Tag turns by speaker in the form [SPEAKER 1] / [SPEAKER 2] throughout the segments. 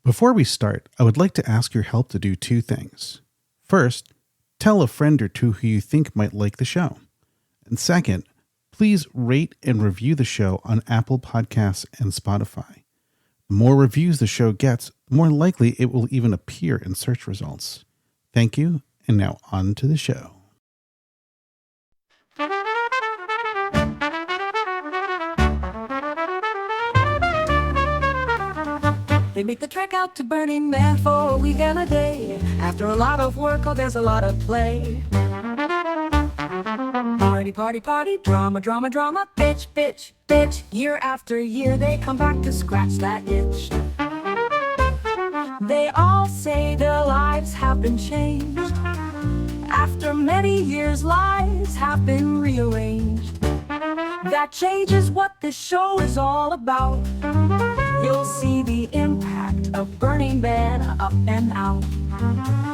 [SPEAKER 1] Before we start, I would like to ask your help to do two things. First, tell a friend or two who you think might like the show. And second, please rate and review the show on Apple Podcasts and Spotify. The more reviews the show gets, the more likely it will even appear in search results. Thank you, and now on to the show.
[SPEAKER 2] They make the trek out to Burning Man for a week and a day. After a lot of work, oh, there's a lot of play. Party, party, party, drama, drama, drama, bitch, bitch, bitch. Year after year, they come back to scratch that itch. They all say their lives have been changed. After many years, lives have been rearranged. That change is what this show is all about. You'll see the impact of Burning Man up and out.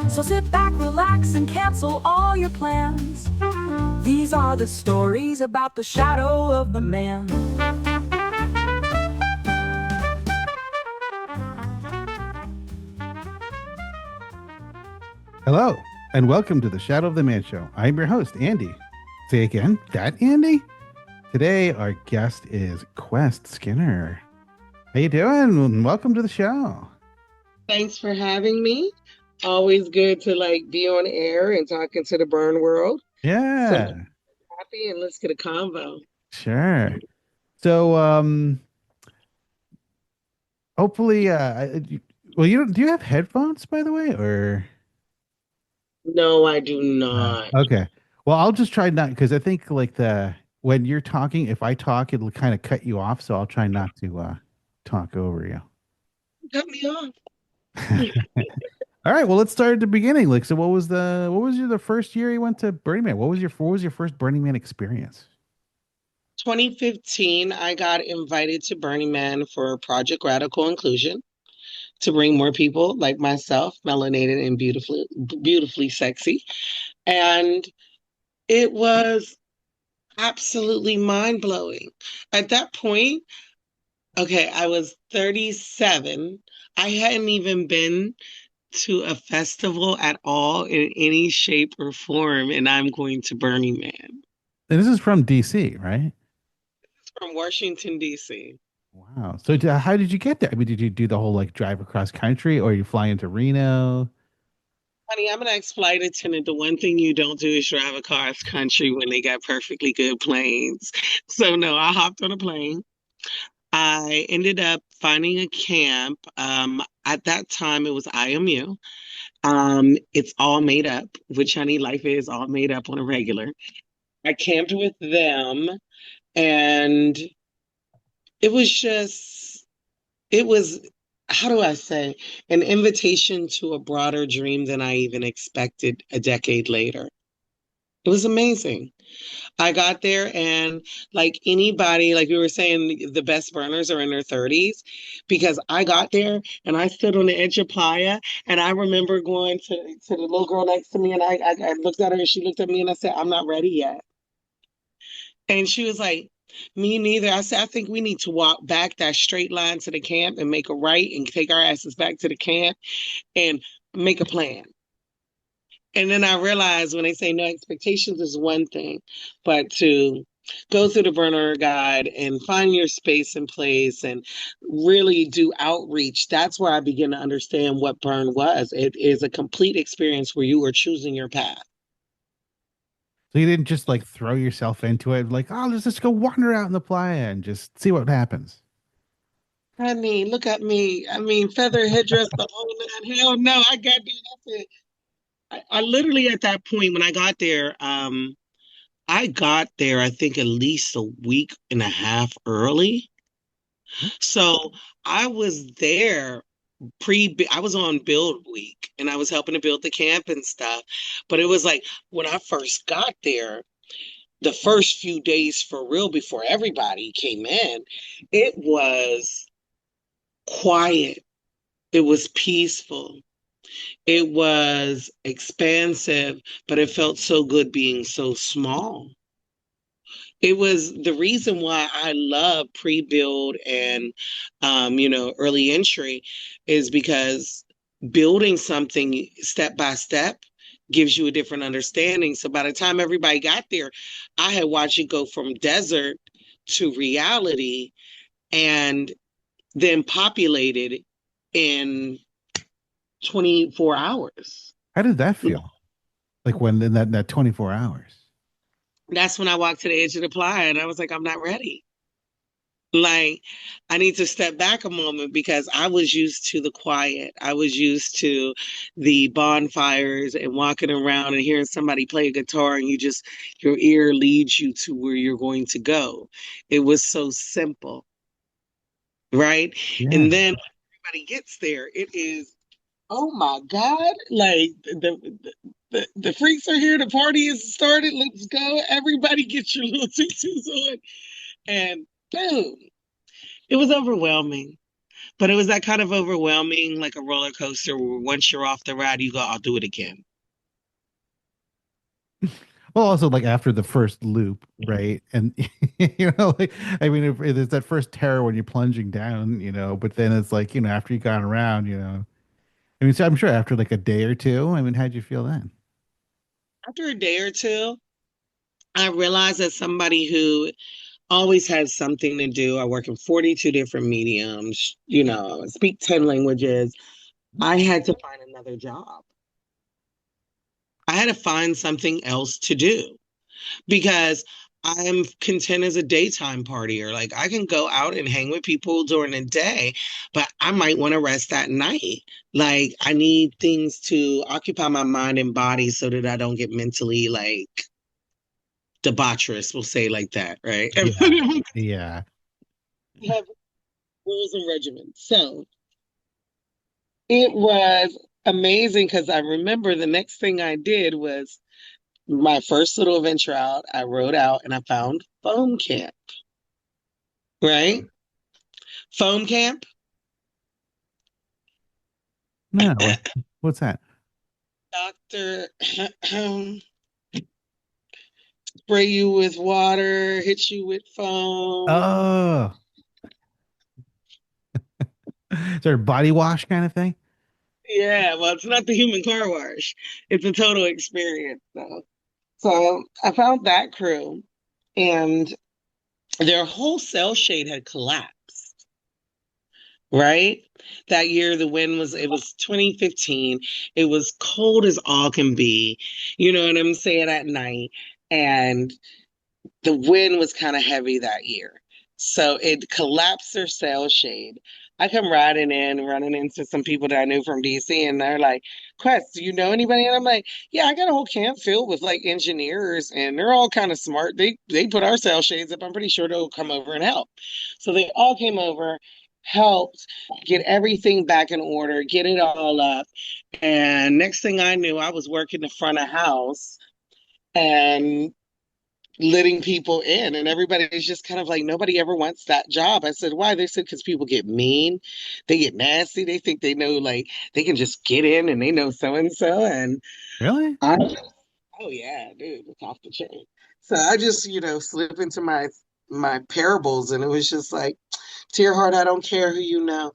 [SPEAKER 2] So sit back, relax, and cancel all your plans. These are the stories about the shadow of the man.
[SPEAKER 1] Hello, and welcome to the Shadow of the Man Show. I'm your host, Andy. Say again, that Andy? Today, our guest is Quest Skinner. How you doing? Welcome to the show.
[SPEAKER 3] Thanks for having me. Always good to be on air and talking to the burn world.
[SPEAKER 1] Yeah.
[SPEAKER 3] So happy, and let's get a convo.
[SPEAKER 1] Sure. So, hopefully, do you have headphones, by the way, or?
[SPEAKER 3] No, I do not.
[SPEAKER 1] Okay. Well, I'll just try not, because I think when you're talking, if I talk, it'll kind of cut you off. So I'll try not to talk over you.
[SPEAKER 3] Cut me off.
[SPEAKER 1] All right. Well, let's start at the beginning. So what was the first year you went to Burning Man? What was your first Burning Man experience?
[SPEAKER 3] 2015, I got invited to Burning Man for Project Radical Inclusion to bring more people like myself, melanated and beautifully sexy. And it was absolutely mind-blowing. At that point, okay, I was 37. I hadn't even been to a festival at all in any shape or form, and I'm going to Burning Man.
[SPEAKER 1] And this is from DC, right?
[SPEAKER 3] It's from Washington, D.C.
[SPEAKER 1] Wow. So how did you get there? I mean, did you do the whole drive across country, or you fly into Reno?
[SPEAKER 3] Honey, I'm an ex-flight attendant. The one thing you don't do is drive across country when they got perfectly good planes. So no, I hopped on a plane. I ended up finding a camp. At that time, it was IMU. It's all made up, which, honey, life is all made up on a regular. I camped with them, and it was, how do I say, an invitation to a broader dream than I even expected a decade later. It was amazing. I got there, and like anybody, like we were saying, the best burners are in their 30s, because I got there and I stood on the edge of Playa, and I remember going to the little girl next to me, and I looked at her and she looked at me, and I said, I'm not ready yet. And she was like, me neither. I said, I think we need to walk back that straight line to the camp and make a right and take our asses back to the camp and make a plan. And then I realized when they say no expectations is one thing, but to go through the burner guide and find your space and place and really do outreach, that's where I begin to understand what burn was. It is a complete experience where you are choosing your path.
[SPEAKER 1] So you didn't just throw yourself into it, let's just go wander out in the playa and just see what happens.
[SPEAKER 3] Honey, look at me. I mean, feather headdress, the whole nine. Hell no, I got there. I literally at that point when I got there, I think at least a week and a half early. So I was there I was on build week, and I was helping to build the camp and stuff. But it was like when I first got there, the first few days for real before everybody came in, it was quiet. It was peaceful. It was expansive, but it felt so good being so small. It was the reason why I love pre-build and early entry is because building something step by step gives you a different understanding. So by the time everybody got there, I had watched it go from desert to reality and then populated in 24 hours.
[SPEAKER 1] How did that feel? Like when in that 24 hours?
[SPEAKER 3] That's when I walked to the edge of the playa and I was like, I'm not ready. Like, I need to step back a moment because I was used to the quiet. I was used to the bonfires and walking around and hearing somebody play a guitar and your ear leads you to where you're going to go. It was so simple, right?
[SPEAKER 1] Yeah.
[SPEAKER 3] And then when everybody gets there, it is, oh my God, like the freaks are here, the party is started, let's go. Everybody get your little tutus on. And boom. It was overwhelming, but it was that kind of overwhelming, like a roller coaster where once you're off the ride, you go, I'll do it again.
[SPEAKER 1] Well, also like after the first loop, right? And like I mean, if there's that first terror when you're plunging down, but then it's like, after you got around, I mean, so I'm sure after like a day or two, I mean, how'd you feel then?
[SPEAKER 3] After a day or two, I realized that somebody who always has something to do, I work in 42 different mediums, I speak 10 languages. I had to find another job. I had to find something else to do because I'm content as a daytime partier. Like I can go out and hang with people during the day, but I might want to rest at night. Like I need things to occupy my mind and body so that I don't get mentally like debaucherous, we'll say like that, right?
[SPEAKER 1] Yeah. Yeah.
[SPEAKER 3] Have rules and regimens. So it was amazing because I remember the next thing I did was my first little adventure out. I rode out and I found foam camp, right? Foam camp.
[SPEAKER 1] No, what's that?
[SPEAKER 3] Doctor spray you with water, hit you with foam.
[SPEAKER 1] Oh, is there a body wash kind of thing?
[SPEAKER 3] Yeah, well, it's not the human car wash. It's a total experience, though. So I found that crew, and their whole cell shade had collapsed, right? That year, it was 2015. It was cold as all can be. You know what I'm saying, at night. And the wind was kind of heavy that year. So it collapsed their sail shade. I come riding in, running into some people that I knew from DC, and they're like, Quest, do you know anybody? And I'm like, yeah, I got a whole camp filled with like engineers, and they're all kind of smart. They put our sail shades up. I'm pretty sure they'll come over and help. So they all came over, helped get everything back in order, get it all up. And next thing I knew, I was working the front of house and letting people in, and everybody's just kind of like, nobody ever wants that job. I said, why? They said because people get mean, they get nasty, they think they know, like they can just get in and they know so and so. And
[SPEAKER 1] Really?
[SPEAKER 3] I oh yeah, dude, it's off the chain. So I just slip into my parables, and it was just like, to your heart, I don't care who you know.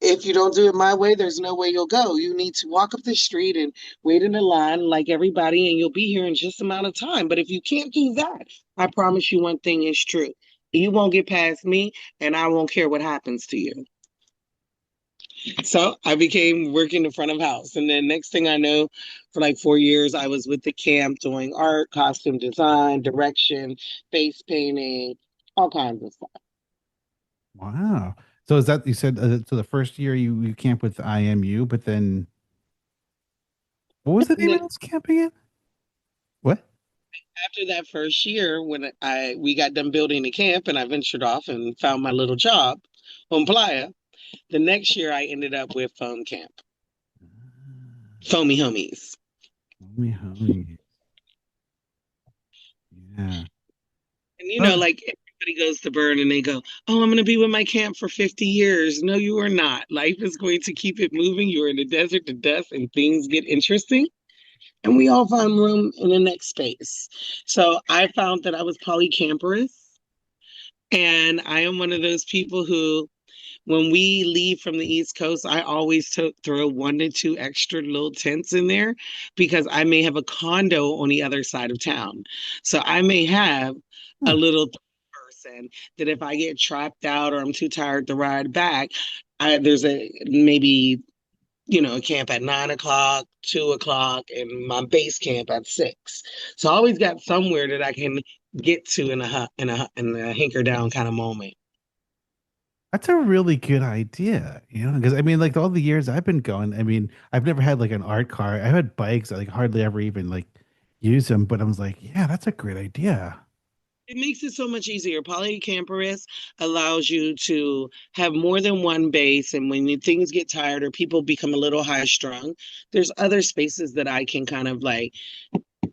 [SPEAKER 3] If you don't do it my way, there's no way you'll go. You need to walk up the street and wait in the line like everybody, and you'll be here in just amount of time. But if you can't do that, I promise you one thing is true. You won't get past me, and I won't care what happens to you. So I became working in front of house. And then next thing I know, for like 4 years, I was with the camp doing art, costume design, direction, face painting, all kinds of stuff.
[SPEAKER 1] Wow. So is that you said so the first year you camp with IMU, but then what was the
[SPEAKER 3] And
[SPEAKER 1] name of
[SPEAKER 3] then
[SPEAKER 1] this camp again? What?
[SPEAKER 3] after that first year, when we got done building the camp and I ventured off and found my little job on Playa, the next year I ended up with Foam Camp, Foamy Homies.
[SPEAKER 1] Homie, homie. Yeah.
[SPEAKER 3] And
[SPEAKER 1] Oh,
[SPEAKER 3] like everybody goes to burn and they go, oh, I'm going to be with my camp for 50 years. No, you are not. Life is going to keep it moving. You're in the desert to dust and things get interesting. and we all find room in the next space. So I found that I was poly-camperous, and I am one of those people who, when we leave from the East Coast, I always throw 1 to 2 extra little tents in there because I may have a condo on the other side of town. So I may have a
[SPEAKER 1] Huh.
[SPEAKER 3] little person that if I get trapped out or I'm too tired to ride back, there's a maybe a camp at 9 o'clock, 2 o'clock, and my base camp at 6. So I always got somewhere that I can get to in a hinker down kind of moment.
[SPEAKER 1] That's a really good idea, because I mean, like all the years I've been going, I mean, I've never had like an art car. I've had bikes, I like hardly ever even like use them, but I was like, yeah, that's a great idea.
[SPEAKER 3] It makes it so much easier. Polycamperous allows you to have more than one base, and when things get tired or people become a little high strung, there's other spaces that I can kind of like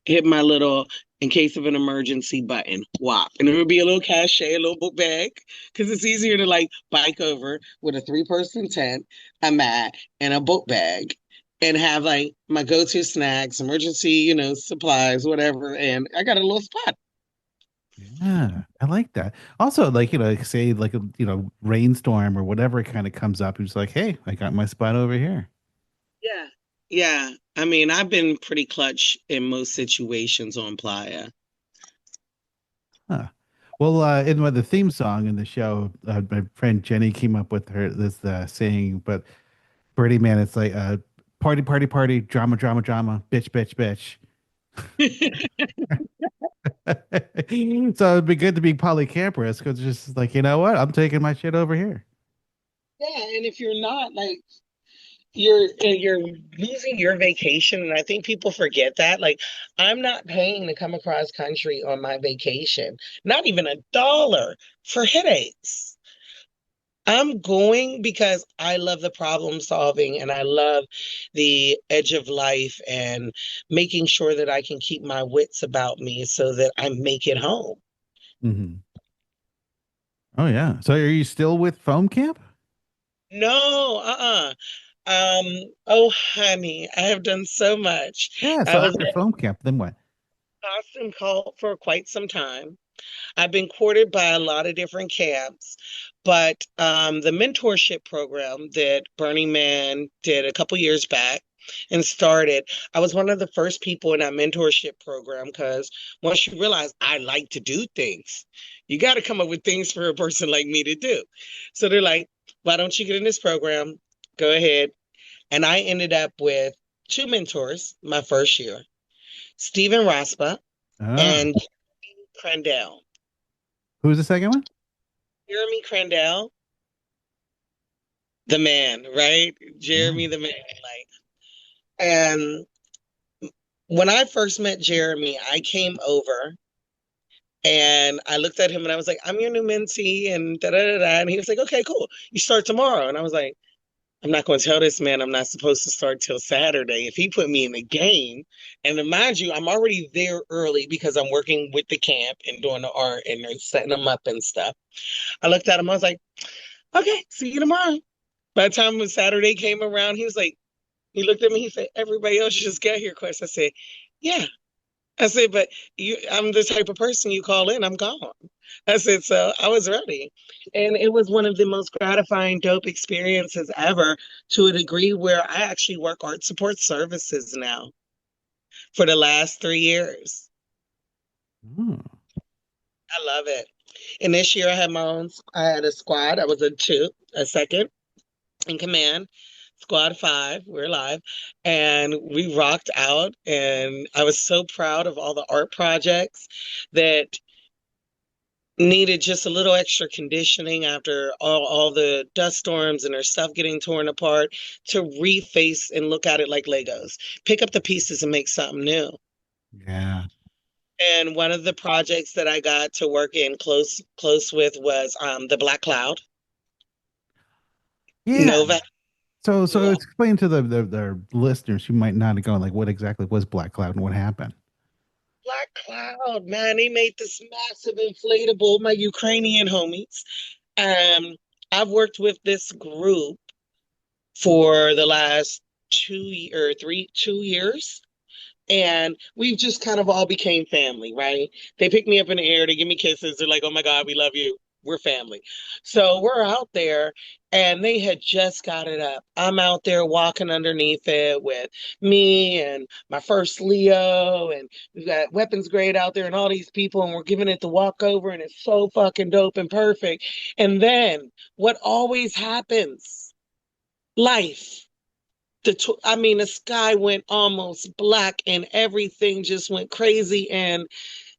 [SPEAKER 3] hit my little in case of an emergency button, whop. And it would be a little cachet, a little book bag, because it's easier to like bike over with a 3-person tent, a mat, and a book bag. And have like my go-to snacks, emergency, supplies, whatever. And I got a little spot.
[SPEAKER 1] Yeah, I like that. Also, like, like, say like a, rainstorm or whatever kind of comes up, it's like, hey, I got my spot over here.
[SPEAKER 3] Yeah. Yeah. I mean, I've been pretty clutch in most situations on Playa.
[SPEAKER 1] Huh. Well, in the theme song in the show, my friend Jenny came up with her this saying, but Birdie Man, it's like party, party, party, drama, drama, drama, bitch, bitch, bitch. So it'd be good to be polycamperous because it's just like, you know what? I'm taking my shit over here.
[SPEAKER 3] Yeah, and if you're not like you're losing your vacation, and I think people forget that. Like, I'm not paying to come across country on my vacation, not even $1 for headaches. I'm going because I love the problem solving and I love the edge of life and making sure that I can keep my wits about me so that I make it home.
[SPEAKER 1] Hmm. Oh yeah. So are you still with Foam Camp?
[SPEAKER 3] No, oh honey, I have done so much.
[SPEAKER 1] Yeah. So
[SPEAKER 3] I was
[SPEAKER 1] after
[SPEAKER 3] a
[SPEAKER 1] Foam Camp, then what?
[SPEAKER 3] costume cult for quite some time. I've been courted by a lot of different camps, but the mentorship program that Burning Man did a couple years back and started, I was one of the first people in that mentorship program because once you realize I like to do things, you got to come up with things for a person like me to do. So they're like, why don't you get in this program? Go ahead. And I ended up with 2 mentors my first year, Stephen Raspa
[SPEAKER 1] Oh,
[SPEAKER 3] and Crandell.
[SPEAKER 1] who's the second one?
[SPEAKER 3] Jeremy Crandell, the man, right?
[SPEAKER 1] Yeah.
[SPEAKER 3] Jeremy the man. Like, and when I first met Jeremy, I came over and I looked at him and I was like, I'm your new mentee and da da da da. And he was like, okay, cool. You start tomorrow. And I was like, I'm not going to tell this man I'm not supposed to start till Saturday. If he put me in the game, and then mind you, I'm already there early because I'm working with the camp and doing the art and they're setting them up and stuff. I looked at him, I was like, okay, see you tomorrow. By the time when Saturday came around, he was like, he looked at me, he said, everybody else just got here, Quest. I said, yeah. I said, but I'm the type of person you call in, I'm gone. I said, so I was ready. And it was one of the most gratifying, dope experiences ever to a degree where I actually work art support services now for the last 3 years.
[SPEAKER 1] Oh.
[SPEAKER 3] I love it. And this year I had a squad. I was a second in command. Squad 5, we're live, and we rocked out. And I was so proud of all the art projects that needed just a little extra conditioning after all the dust storms and their stuff getting torn apart to reface and look at it like Legos. Pick up the pieces and make something new.
[SPEAKER 1] Yeah.
[SPEAKER 3] And one of the projects that I got to work in close with was the Black Cloud.
[SPEAKER 1] Yeah.
[SPEAKER 3] Nova.
[SPEAKER 1] So explain to the listeners who might not have gone like what exactly was Black Cloud and what happened.
[SPEAKER 3] Black Cloud, man, they made this massive inflatable, my Ukrainian homies. Um, I've worked with this group for the last 2 years. And we've just kind of all became family, right? They pick me up in the air, they give me kisses, they're like, oh my God, we love you. We're family. So we're out there and they had just got it up. I'm out there walking underneath it with me and my first Leo, and we've got weapons grade out there and all these people, and we're giving it the walkover, and it's so fucking dope and perfect. And then what always happens? Life. The sky went almost black and everything just went crazy, and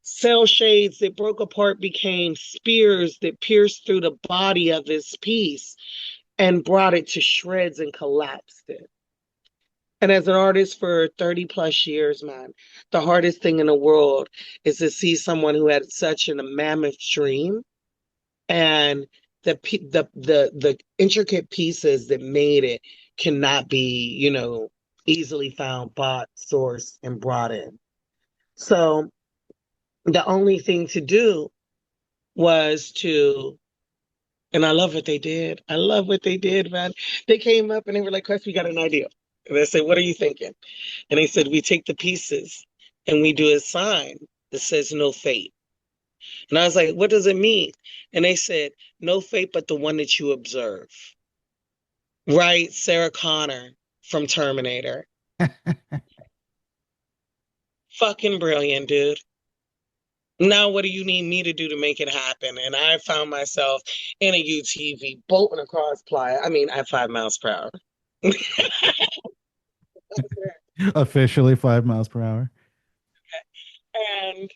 [SPEAKER 3] cell shades that broke apart became spears that pierced through the body of this piece and brought it to shreds and collapsed it. And as an artist for 30 plus years, man, the hardest thing in the world is to see someone who had such a mammoth dream, and the intricate pieces that made it cannot be, easily found, bought, sourced, and brought in. So the only thing to do was to, and I love what they did. I love what they did, man. They came up and they were like, Quest, we got an idea. And I said, what are you thinking? And they said, we take the pieces and we do a sign that says no fate. And I was like, what does it mean? And they said, no fate but the one that you observe. Right? Sarah Connor from Terminator. Fucking brilliant, dude. Now, what do you need me to do to make it happen? And I found myself in a UTV bolting across Playa. I mean, at 5 miles per hour.
[SPEAKER 1] Officially 5 miles per hour.
[SPEAKER 3] And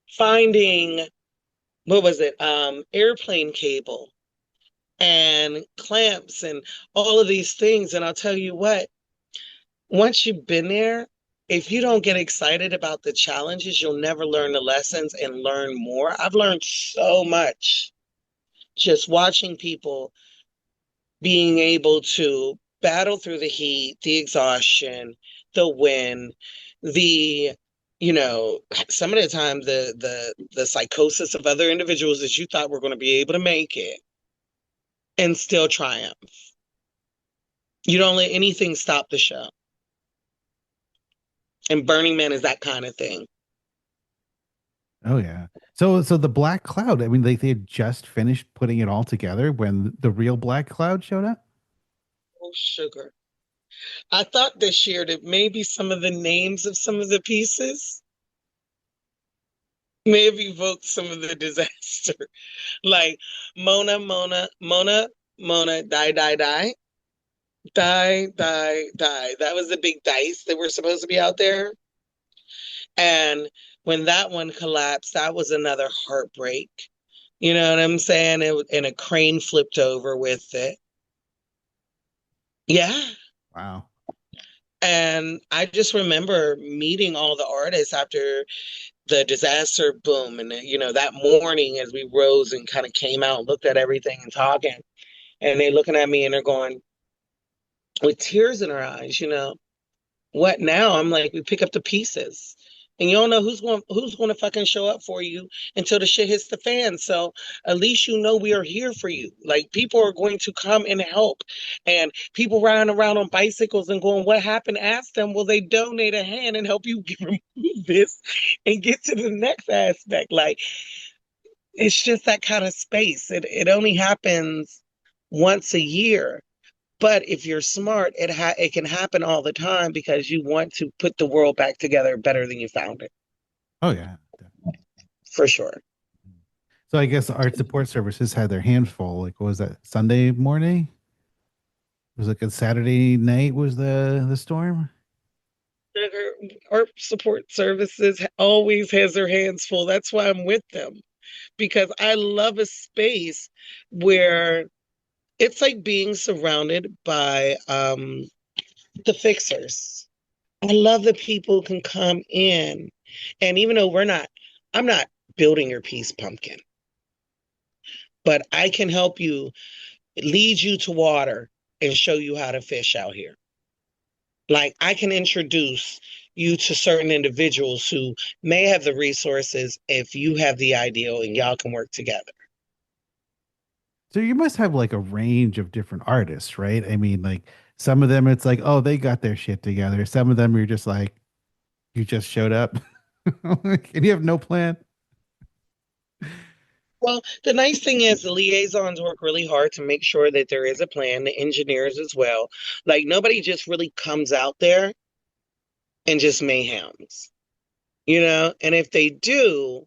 [SPEAKER 3] finding, what was it? Airplane cable and clamps and all of these things. And I'll tell you what, once you've been there, if you don't get excited about the challenges, you'll never learn the lessons and learn more. I've learned so much just watching people being able to battle through the heat, the exhaustion, the wind, the some of the time the psychosis of other individuals that you thought were going to be able to make it and still triumph. You don't let anything stop the show. And Burning Man is that kind of thing.
[SPEAKER 1] Oh yeah. So the black cloud, I mean, they had just finished putting it all together when the real black cloud showed up.
[SPEAKER 3] Oh, sugar. I thought this year that maybe some of the names of some of the pieces may have evoked some of the disaster. Like Mona, Mona, Mona, Mona, die, die, die. Die, die, die. That was the big dice that were supposed to be out there. And when that one collapsed, that was another heartbreak. You know what I'm saying? And a crane flipped over with it. Yeah.
[SPEAKER 1] Wow.
[SPEAKER 3] And I just remember meeting all the artists after the disaster boom. And, that morning as we rose and kind of came out and looked at everything and talking, and they looking at me and they're going with tears in their eyes, what now? I'm like, we pick up the pieces. And you don't know who's going to fucking show up for you until the shit hits the fan. So at least we are here for you. Like, people are going to come and help. And people riding around on bicycles and going, what happened? Ask them, will they donate a hand and help you remove this and get to the next aspect? Like, it's just that kind of space. It only happens once a year. But if you're smart, it can happen all the time because you want to put the world back together better than you found it.
[SPEAKER 1] Oh yeah.
[SPEAKER 3] For sure.
[SPEAKER 1] So I guess the art support services had their hands full. Like, what was that, Sunday morning? It was like a Saturday night was the storm.
[SPEAKER 3] Art support services always has their hands full. That's why I'm with them, because I love a space where it's like being surrounded by the fixers. I love that people can come in, and even though I'm not building your piece, pumpkin, but I can help you, lead you to water and show you how to fish out here. Like, I can introduce you to certain individuals who may have the resources if you have the ideal, and y'all can work together.
[SPEAKER 1] So you must have like a range of different artists, right? I mean, like some of them it's like, oh, they got their shit together. Some of them you're just like, You just showed up and you have no plan.
[SPEAKER 3] Well, the nice thing is the liaisons work really hard to make sure that there is a plan, the engineers as well. Like nobody just really comes out there and just mayhems, you know? And if they do,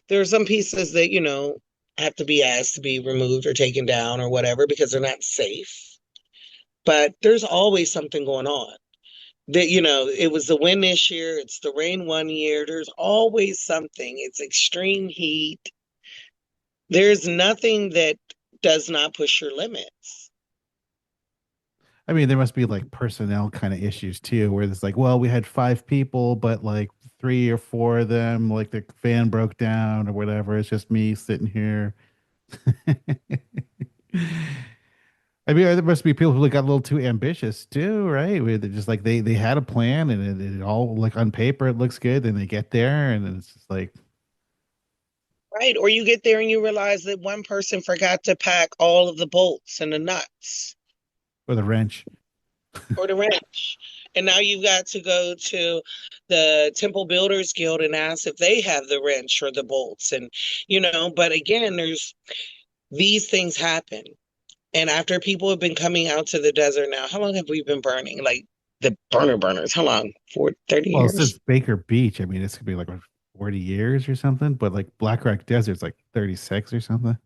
[SPEAKER 3] there are some pieces that, have to be asked to be removed or taken down or whatever because they're not safe. But there's always something going on. That, it was the wind this year, it's the rain one year. There's always something. It's extreme heat. There's nothing that does not push your limits.
[SPEAKER 1] I mean, there must be like personnel kind of issues too, where it's like, well, we had 5 people, but like 3 or 4 of them, like the fan broke down or whatever. It's just me sitting here. I mean, there must be people who got a little too ambitious too, right? Where they just like they had a plan and it all like on paper it looks good, then they get there and then it's just like
[SPEAKER 3] Right. Or you get there and you realize that one person forgot to pack all of the bolts and the nuts
[SPEAKER 1] with a wrench.
[SPEAKER 3] or the wrench. And now you've got to go to the Temple Builders Guild and ask if they have the wrench or the bolts. And, but again, there's these things happen. And after people have been coming out to the desert now, how long have we been burning? Like the burners, how long? For 30
[SPEAKER 1] Well,
[SPEAKER 3] years?
[SPEAKER 1] since Baker Beach, I mean, this could be like what, 40 years or something, but like Black Rock Desert's like 36 or something.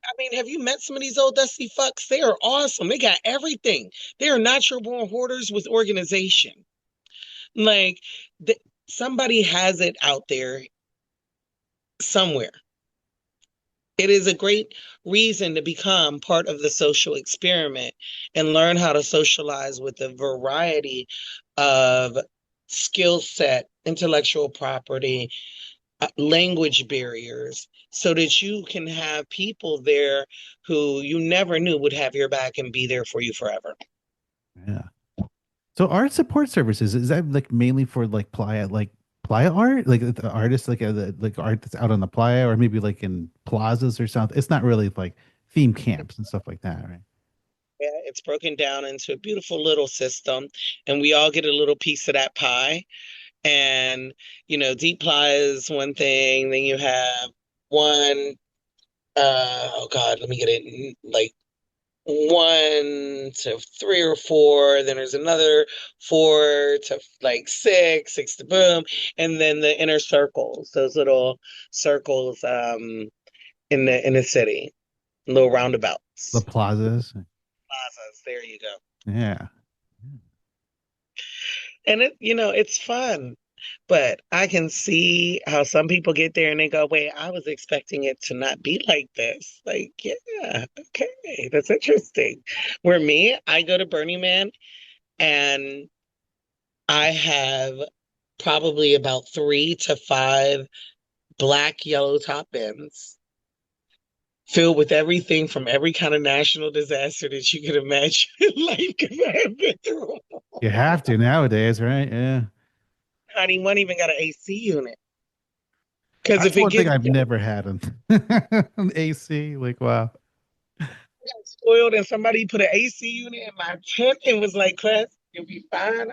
[SPEAKER 3] I mean, have you met some of these old dusty fucks? They are awesome. They got everything. They are natural born hoarders with organization. Like, somebody has it out there somewhere. It is a great reason to become part of the social experiment and learn how to socialize with a variety of skill set, intellectual property, language barriers, so that you can have people there who you never knew would have your back and be there for you forever.
[SPEAKER 1] Yeah. So art support services, is that like mainly for like playa art, like the artists like art that's out on the playa or maybe like in plazas or something. It's not really like theme camps and stuff like that, right?
[SPEAKER 3] Yeah, it's broken down into a beautiful little system, and we all get a little piece of that pie. And, deep ply is one thing. Then you have one, oh God, let me get it like 1 to 3 or 4. Then there's another 4 to like 6, 6 to boom. And then the inner circles, those little circles in the city, little
[SPEAKER 1] The
[SPEAKER 3] roundabouts.
[SPEAKER 1] plazas.
[SPEAKER 3] Plazas, there you go.
[SPEAKER 1] Yeah.
[SPEAKER 3] And it's fun. But I can see how some people get there and they go, wait, I was expecting it to not be like this. Like, yeah, okay, that's interesting. Where me, I go to Burning Man and I have probably about 3 to 5 black yellow top bins filled with everything from every kind of national disaster that you could imagine life could have been through.
[SPEAKER 1] You have to nowadays, right? Yeah.
[SPEAKER 3] Honey, one even got an AC unit. Because
[SPEAKER 1] That's
[SPEAKER 3] if it
[SPEAKER 1] one thing
[SPEAKER 3] gets
[SPEAKER 1] I've never had on AC. Like, wow.
[SPEAKER 3] got spoiled and somebody put an AC unit in my tent and was like, Class, you'll be fine.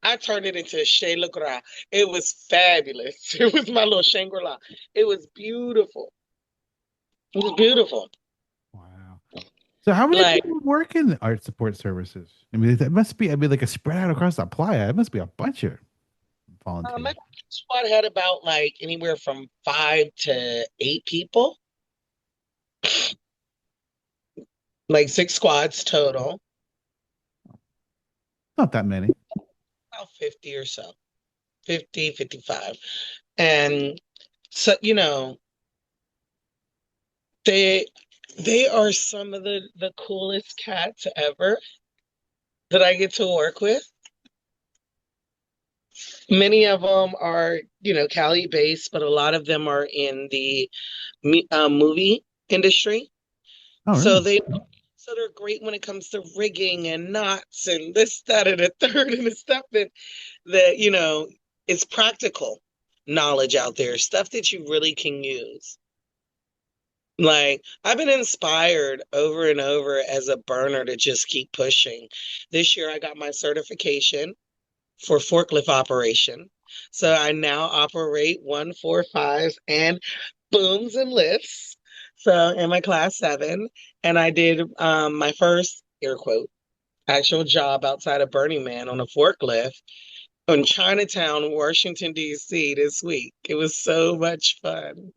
[SPEAKER 3] I turned it into a Shayla Gras. It was fabulous. It was my little Shangri-La. It was beautiful. It was beautiful.
[SPEAKER 1] Wow. So how many
[SPEAKER 3] Like,
[SPEAKER 1] people work in art support services? I mean, that must be, I mean, like a spread out across the playa. It must be a bunch of
[SPEAKER 3] my
[SPEAKER 1] volunteers.
[SPEAKER 3] squad had about like anywhere from 5 to 8 people, like 6 squads total,
[SPEAKER 1] Not that many.
[SPEAKER 3] about 50 or so, 50, 55. And so, they they are some of the coolest cats ever that I get to work with. Many of them are, Cali based, but a lot of them are in the movie industry.
[SPEAKER 1] Oh,
[SPEAKER 3] So
[SPEAKER 1] really?
[SPEAKER 3] they're great when it comes to rigging and knots and this, that, and the third and the stuff that is practical knowledge out there, stuff that you really can use. Like, I've been inspired over and over as a burner to just keep pushing. This year I got my certification for forklift operation. So I now operate 145s and booms and lifts. So in my class 7, and I did my first air quote actual job outside of Burning Man on a forklift in Chinatown, Washington, D.C. this week. It was so much fun.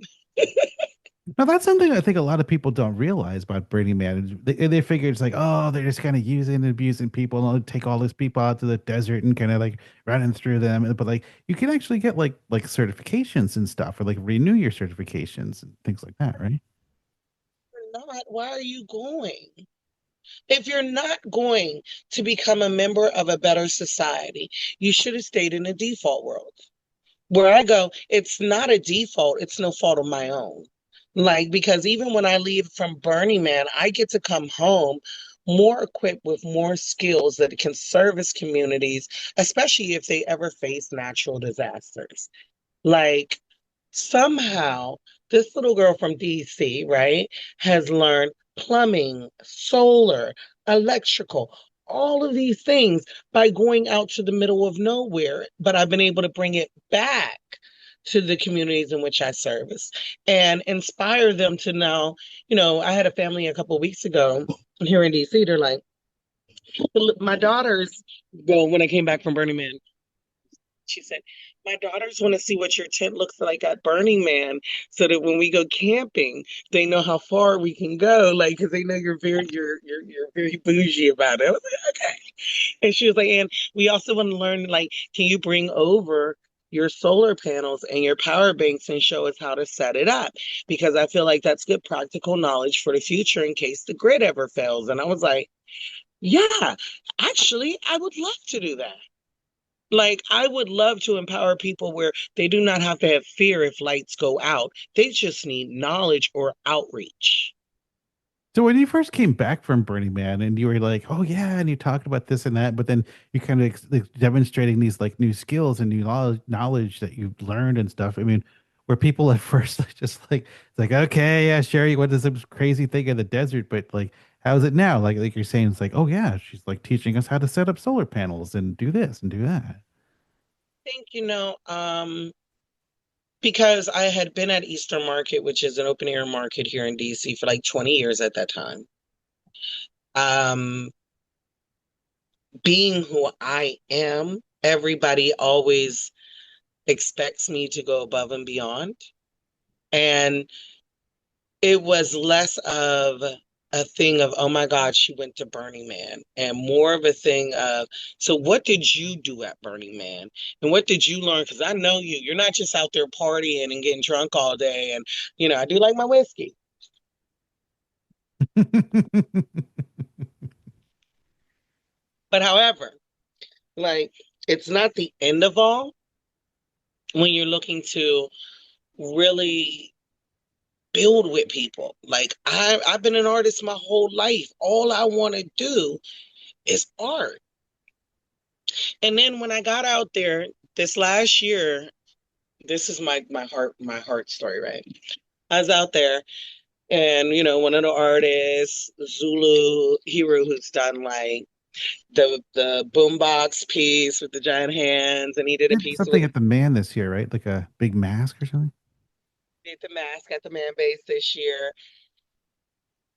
[SPEAKER 1] Now that's something I think a lot of people don't realize about Burning Man. They figure it's like, oh, they're just kind of using and abusing people, and they'll take all these people out to the desert and kind of like running through them. But like, you can actually get like certifications and stuff, or like renew your certifications and things like that, right?
[SPEAKER 3] You're not, why are you going? If you're not going to become a member of a better society, you should have stayed in the default world. Where I go, it's not a default, it's no fault of my own. Like, because even when I leave from Burning Man, I get to come home more equipped with more skills that can service communities, especially if they ever face natural disasters. Like, somehow this little girl from DC, right, has learned plumbing, solar, electrical, all of these things by going out to the middle of nowhere. But I've been able to bring it back to the communities in which I service and inspire them to now, I had a family a couple of weeks ago here in DC. They're like, my daughters, well, when I came back from Burning Man, she said, my daughters want to see what your tent looks like at Burning Man so that when we go camping, they know how far we can go. Like, because they know you're very bougie about it. I was like, okay. And she was like, and we also want to learn, like, can you bring over your solar panels and your power banks and show us how to set it up? Because I feel like that's good practical knowledge for the future in case the grid ever fails. And I was like, yeah, actually, I would love to do that. Like, I would love to empower people where they do not have to have fear if lights go out. They just need knowledge or outreach.
[SPEAKER 1] So when you first came back from Burning Man and you were like, oh yeah, and you talked about this and that, but then you kind of like, demonstrating these like new skills and new knowledge that you've learned and stuff. I mean, were people at first like, just like, it's like, okay, yeah, Sherry went to some crazy thing in the desert, but like, how's it now? Like you're saying, it's like, oh yeah, she's like teaching us how to set up solar panels and do this and do that.
[SPEAKER 3] I think, because I had been at Eastern Market, which is an open air market here in DC for like 20 years at that time. Um, Being who I am, everybody always expects me to go above and beyond. And it was less of a thing of, oh my God, she went to Burning Man, and more of a thing of, so what did you do at Burning Man? And what did you learn? Because I know you, you're not just out there partying and getting drunk all day. And, I do like my whiskey. But however, like, it's not the end of all when you're looking to really build with people. Like, I've been an artist my whole life. All I want to do is art. And then when I got out there this last year, this is my heart story, right? I was out there and one of the artists, Zulu Hero, who's done like the boombox piece with the giant hands, and he did a
[SPEAKER 1] Yeah,
[SPEAKER 3] piece
[SPEAKER 1] something
[SPEAKER 3] with
[SPEAKER 1] at the man this year, right? Like a big mask or something.
[SPEAKER 3] did the mask at the man base this year.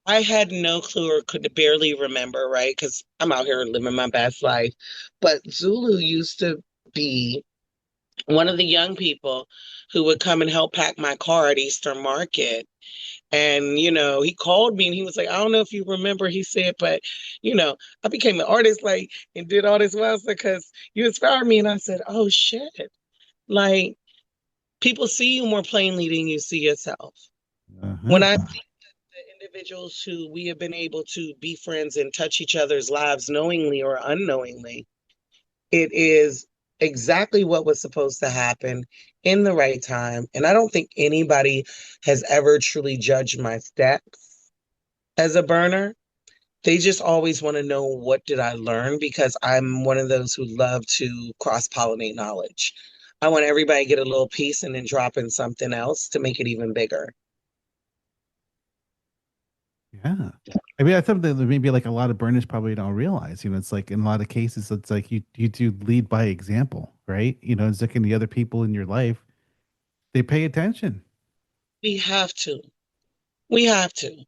[SPEAKER 3] I had no clue or could barely remember, right? Because I'm out here living my best life. But Zulu used to be one of the young people who would come and help pack my car at Eastern Market. And, he called me and he was like, I don't know if you remember, he said, but, I became an artist, like, and did all this well because you inspired me. And I said, oh, shit. Like, people see you more plainly than you see yourself. When I
[SPEAKER 1] Uh-huh.
[SPEAKER 3] see the individuals who we have been able to be friends and touch each other's lives knowingly or unknowingly, it is exactly what was supposed to happen in the right time. And I don't think anybody has ever truly judged my steps as a burner. They just always want to know, what did I learn? Because I'm one of those who love to cross-pollinate knowledge. I want everybody to get a little piece and then drop in something else to make it even bigger.
[SPEAKER 1] Yeah. I mean, that's something that maybe like a lot of burners probably don't realize. It's like in a lot of cases, it's like you do lead by example, right? It's like in the other people in your life, they pay attention.
[SPEAKER 3] We have to. We have to.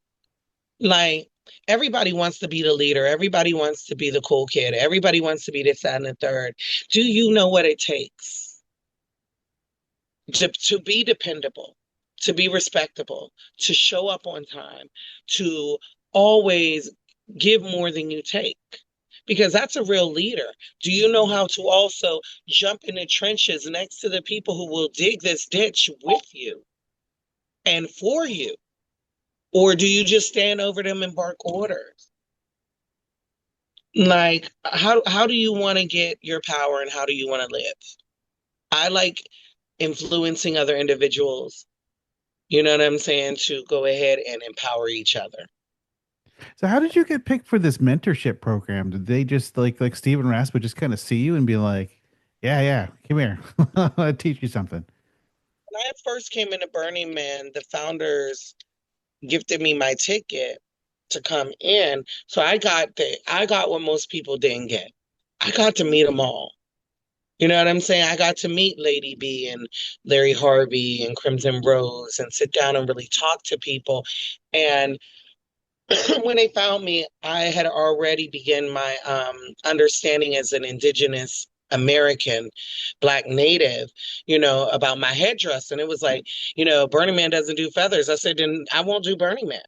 [SPEAKER 3] Like, everybody wants to be the leader. Everybody wants to be the cool kid. Everybody wants to be this, that, and the third. Do you know what it takes to be dependable, to be respectable, to show up on time, to always give more than you take? Because that's a real leader. Do you know how to also jump in the trenches next to the people who will dig this ditch with you and for you? Or do you just stand over them and bark orders? Like, how do you want to get your power and how do you want to live? I like influencing other individuals, you know what I'm saying, to go ahead and empower each other.
[SPEAKER 1] So how did you get picked for this mentorship program? Did they just like Steven Rasp would just kind of see you and be like, "Yeah, yeah, come here, I'll teach you something."
[SPEAKER 3] When I first came into Burning Man, the founders gifted me my ticket to come in. So I got what most people didn't get. I got to meet them all. You know what I'm saying? I got to meet Lady B and Larry Harvey and Crimson Rose and sit down and really talk to people. And when they found me, I had already begun my understanding as an indigenous American Black native, about my headdress. And it was like, Burning Man doesn't do feathers. I said, then I won't do Burning Man.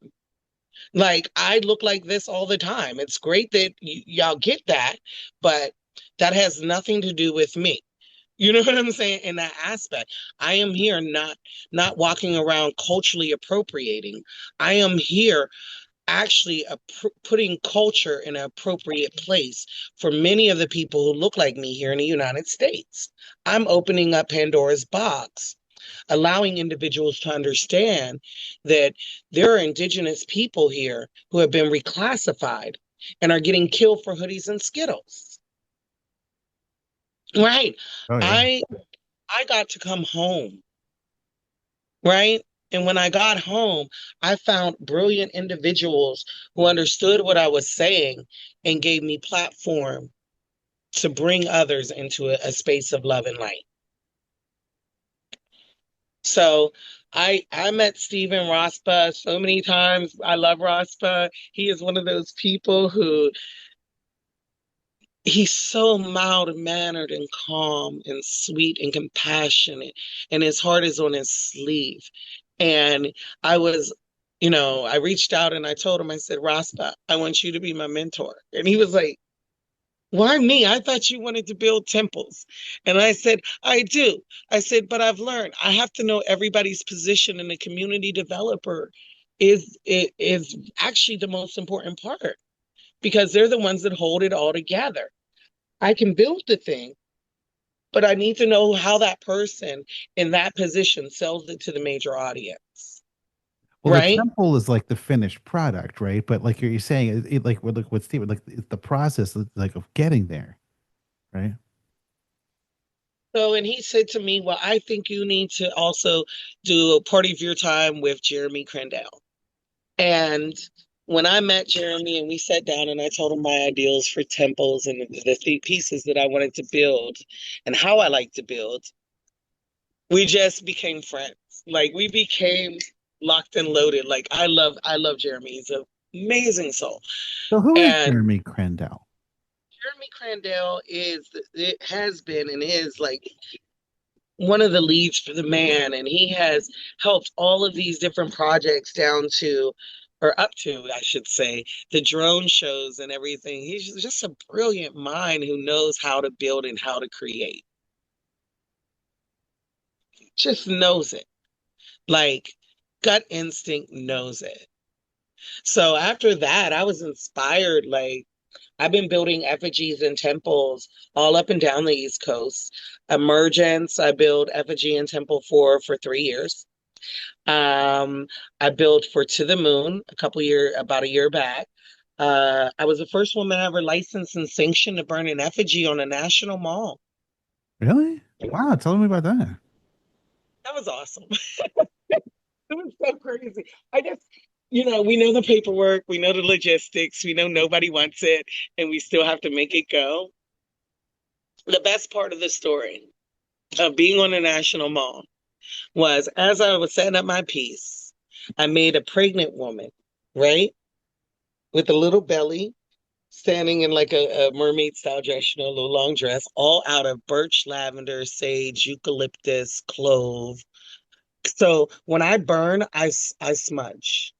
[SPEAKER 3] Like, I look like this all the time. It's great that y'all get that, but that has nothing to do with me. You know what I'm saying? In that aspect, I am here not walking around culturally appropriating. I am here actually putting culture in an appropriate place for many of the people who look like me here in the United States. I'm opening up Pandora's box, allowing individuals to understand that there are indigenous people here who have been reclassified and are getting killed for hoodies and Skittles. Right.
[SPEAKER 1] Oh yeah.
[SPEAKER 3] I I got to come home, right? And when I got home, I found brilliant individuals who understood what I was saying and gave me platform to bring others into a space of love and light. So I met Stephen Raspa so many times. I love Raspa. He is one of those people who he's so mild-mannered and calm and sweet and compassionate, and his heart is on his sleeve. And I was, I reached out and I told him, I said, Raspa, I want you to be my mentor. And he was like, why me? I thought you wanted to build temples. And I said, I do. I said, but I've learned I have to know everybody's position, and the community developer is actually the most important part because they're the ones that hold it all together. I can build the thing, but I need to know how that person in that position sells it to the major audience.
[SPEAKER 1] Well, the
[SPEAKER 3] Right?
[SPEAKER 1] temple is like the finished product, right? But like you're saying, like with Steven, like it's the process like of getting there, right?
[SPEAKER 3] So, and he said to me, well, I think you need to also do a part of your time with Jeremy Crandell. And when I met Jeremy and we sat down and I told him my ideals for temples and the pieces that I wanted to build and how I like to build, we just became friends. Like, we became locked and loaded. Like, I love Jeremy. He's an amazing soul.
[SPEAKER 1] So who is
[SPEAKER 3] And
[SPEAKER 1] Jeremy Crandell?
[SPEAKER 3] Jeremy Crandell it has been and is like one of the leads for the man, and he has helped all of these different projects down to, or up to, I should say, the drone shows and everything. He's just a brilliant mind who knows how to build and how to create. Just knows it. Like, gut instinct knows it. So after that, I was inspired. Like, I've been building effigies and temples all up and down the East Coast. Emergence, I built effigy and temple for 3 years. Um, I built for To the Moon about a year back. I was the first woman ever licensed and sanctioned to burn an effigy on a national mall.
[SPEAKER 1] Really? Wow, tell me about that.
[SPEAKER 3] That was awesome. It was so crazy. I just, we know the paperwork, we know the logistics, we know nobody wants it, and we still have to make it go. The best part of the story of being on the National Mall was as I was setting up my piece, I made a pregnant woman, right, with a little belly, standing in like a mermaid style dress, a little long dress, all out of birch, lavender, sage, eucalyptus, clove. So when I burn, I smudge.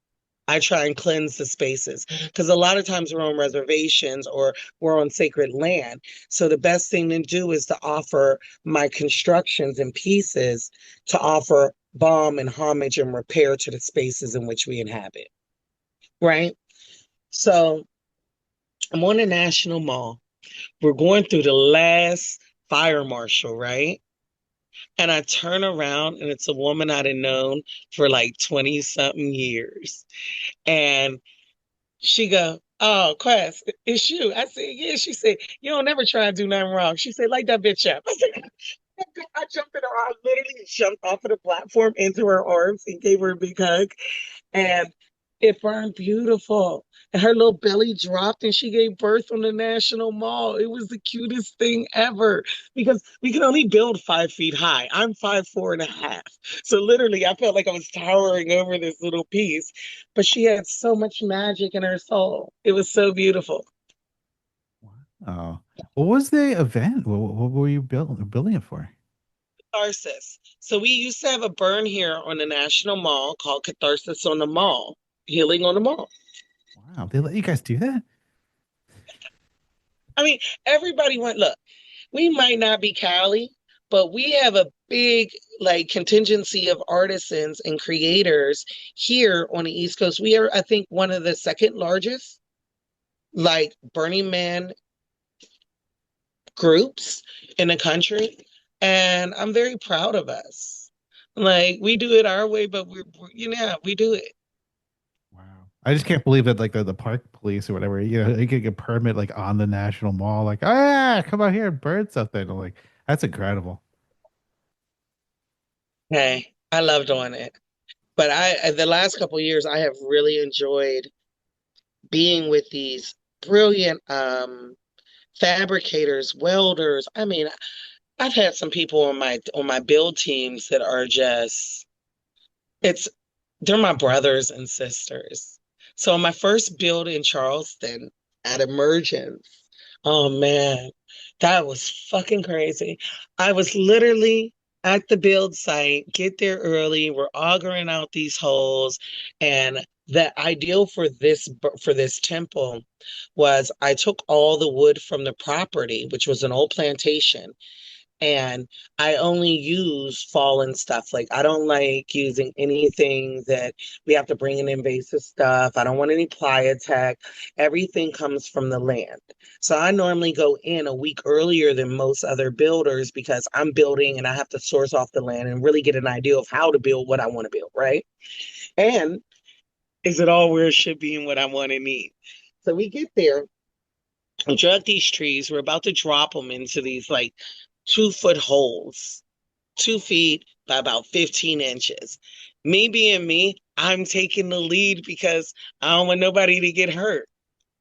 [SPEAKER 3] I try and cleanse the spaces because a lot of times we're on reservations or we're on sacred land. So the best thing to do is to offer my constructions and pieces to offer balm and homage and repair to the spaces in which we inhabit. Right. So I'm on the National Mall. We're going through the last fire marshal, right? And I turn around and it's a woman I'd have known for like 20 something years. And she go, "Oh, Quest, it's you." I said, "Yeah." She said, "You don't never try and do nothing wrong." She said, "Light that bitch up." I said, I jumped in her arms, literally jumped off of the platform into her arms and gave her a big hug. And it burned beautiful. And her little belly dropped and she gave birth on the National Mall. It was the cutest thing ever because we can only build 5 feet high. I'm 5'4.5". So literally, I felt like I was towering over this little piece, but she had so much magic in her soul. It was so beautiful.
[SPEAKER 1] Oh, what was the event? What were you building it for?
[SPEAKER 3] Catharsis. So we used to have a burn here on the National Mall called Catharsis on the Mall, Healing on the Mall.
[SPEAKER 1] Wow, they let you guys do that?
[SPEAKER 3] I mean, everybody went, look, we might not be Cali, but we have a big like contingency of artisans and creators here on the East Coast. We are, I think, one of the second largest like Burning Man groups in the country. And I'm very proud of us. Like we do it our way, but we do it.
[SPEAKER 1] Wow. I just can't believe that like the park police or whatever, you could get a permit like on the National Mall, like, oh yeah, come out here and burn something. I'm like, that's incredible.
[SPEAKER 3] Hey, I love doing it. But the last couple of years, I have really enjoyed being with these brilliant fabricators, welders. I mean, I've had some people on my build teams that are just it's they're my brothers and sisters. So on my first build in Charleston at Emergence, oh man, that was fucking crazy. I was literally at the build site, get there early, we're augering out these holes, and the ideal for this temple was I took all the wood from the property, which was an old plantation, and I only use fallen stuff. Like I don't like using anything that we have to bring in invasive stuff. I don't want any playa tech. Everything comes from the land. So I normally go in a week earlier than most other builders because I'm building and I have to source off the land and really get an idea of how to build what I want to build, right? And is it all where it should be and what I want and need? So we get there, we drug these trees, we're about to drop them into these like 2 foot holes, 2 feet by about 15 inches. Me being me, I'm taking the lead because I don't want nobody to get hurt.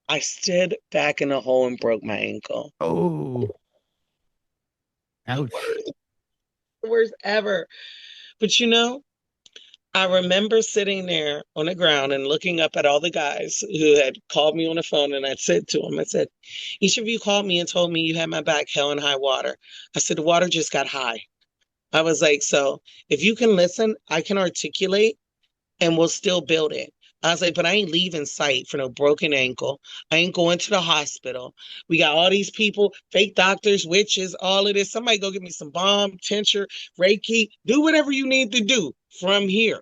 [SPEAKER 3] I stood back in the hole and broke my ankle.
[SPEAKER 1] Oh, ouch.
[SPEAKER 3] Worst ever. But I remember sitting there on the ground and looking up at all the guys who had called me on the phone. And I said to them, I said, each of you called me and told me you had my back hell and high water. I said, the water just got high. I was like, so if you can listen, I can articulate and we'll still build it. I was like, but I ain't leaving sight for no broken ankle. I ain't going to the hospital. We got all these people, fake doctors, witches, all of this. Somebody go get me some balm, tincture, Reiki, do whatever you need to do from here.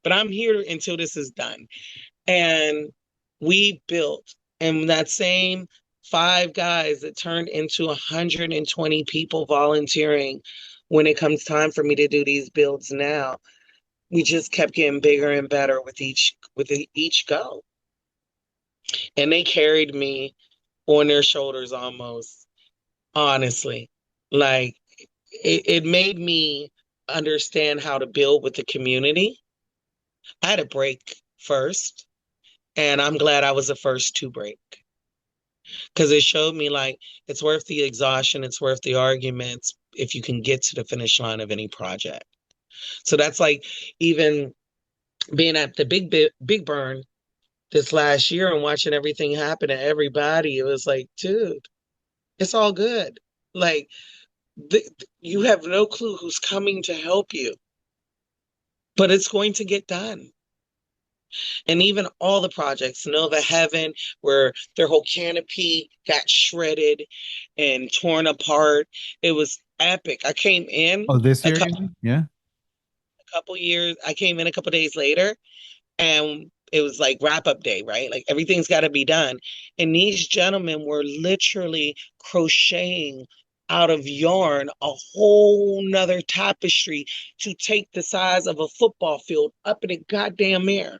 [SPEAKER 3] But I'm here until this is done. And we built, and that same 5 guys that turned into 120 people volunteering when it comes time for me to do these builds now, we just kept getting bigger and better with each go. And they carried me on their shoulders almost, honestly. Like it made me understand how to build with the community. I had a break first. And I'm glad I was the first to break because it showed me like it's worth the exhaustion, it's worth the arguments if you can get to the finish line of any project. So that's like even being at the big burn this last year and watching everything happen to everybody. It was like, dude, it's all good. Like you have no clue who's coming to help you, but it's going to get done. And even all the projects, Nova Heaven, where their whole canopy got shredded and torn apart. It was epic. I came in
[SPEAKER 1] Oh, this
[SPEAKER 3] a
[SPEAKER 1] year, you
[SPEAKER 3] couple,
[SPEAKER 1] mean? Yeah.
[SPEAKER 3] couple years, I came in a couple days later and it was like wrap up day, right? Like everything's got to be done. And these gentlemen were literally crocheting out of yarn a whole nother tapestry to take the size of a football field up in the goddamn air.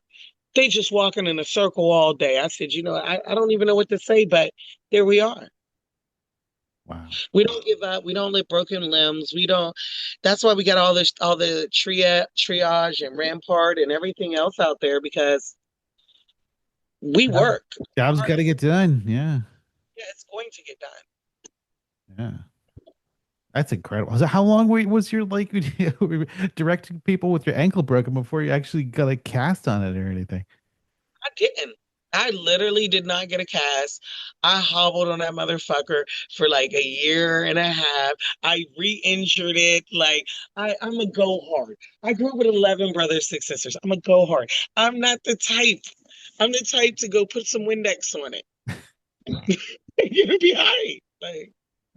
[SPEAKER 3] They just walking in a circle all day. I said, I don't even know what to say, but there we are.
[SPEAKER 1] Wow.
[SPEAKER 3] We don't give up. We don't let broken limbs. We don't. That's why we got all the triage and rampart and everything else out there because we
[SPEAKER 1] Job,
[SPEAKER 3] work.
[SPEAKER 1] job's got to get done. Yeah.
[SPEAKER 3] Yeah, it's going to get done.
[SPEAKER 1] Yeah. That's incredible. So how long was your like directing people with your ankle broken before you actually got a cast on it or anything?
[SPEAKER 3] I didn't. I literally did not get a cast. I hobbled on that motherfucker for like a year and a half. I re-injured it. Like I'm a go hard. I grew up with 11 brothers, 6 sisters. I'm a go hard. I'm not the type. I'm the type to go put some Windex on it. You'll be all right. Like,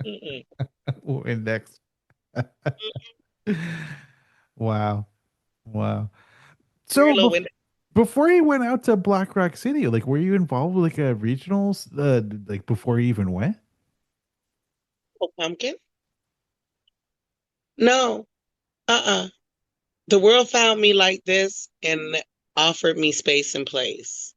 [SPEAKER 3] mm-mm.
[SPEAKER 1] Index. Wow. Wow.
[SPEAKER 3] Very
[SPEAKER 1] So
[SPEAKER 3] low Windex.
[SPEAKER 1] before you went out to Black Rock City, like were you involved with like a regionals like before you even went?
[SPEAKER 3] Oh, pumpkin? No. Uh-uh. The world found me like this and offered me space and place.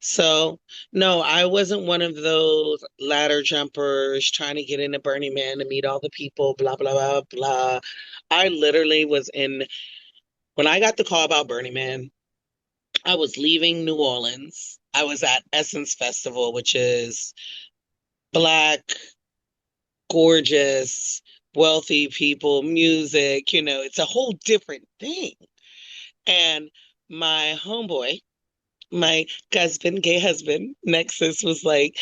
[SPEAKER 3] So, no, I wasn't one of those ladder jumpers trying to get into Burning Man to meet all the people, blah, blah, blah, blah. I literally was in, when I got the call about Burning Man, I was leaving New Orleans. I was at Essence Festival, which is Black, gorgeous, wealthy people, music, it's a whole different thing. And my homeboy, my husband, gay husband, Nexus was like,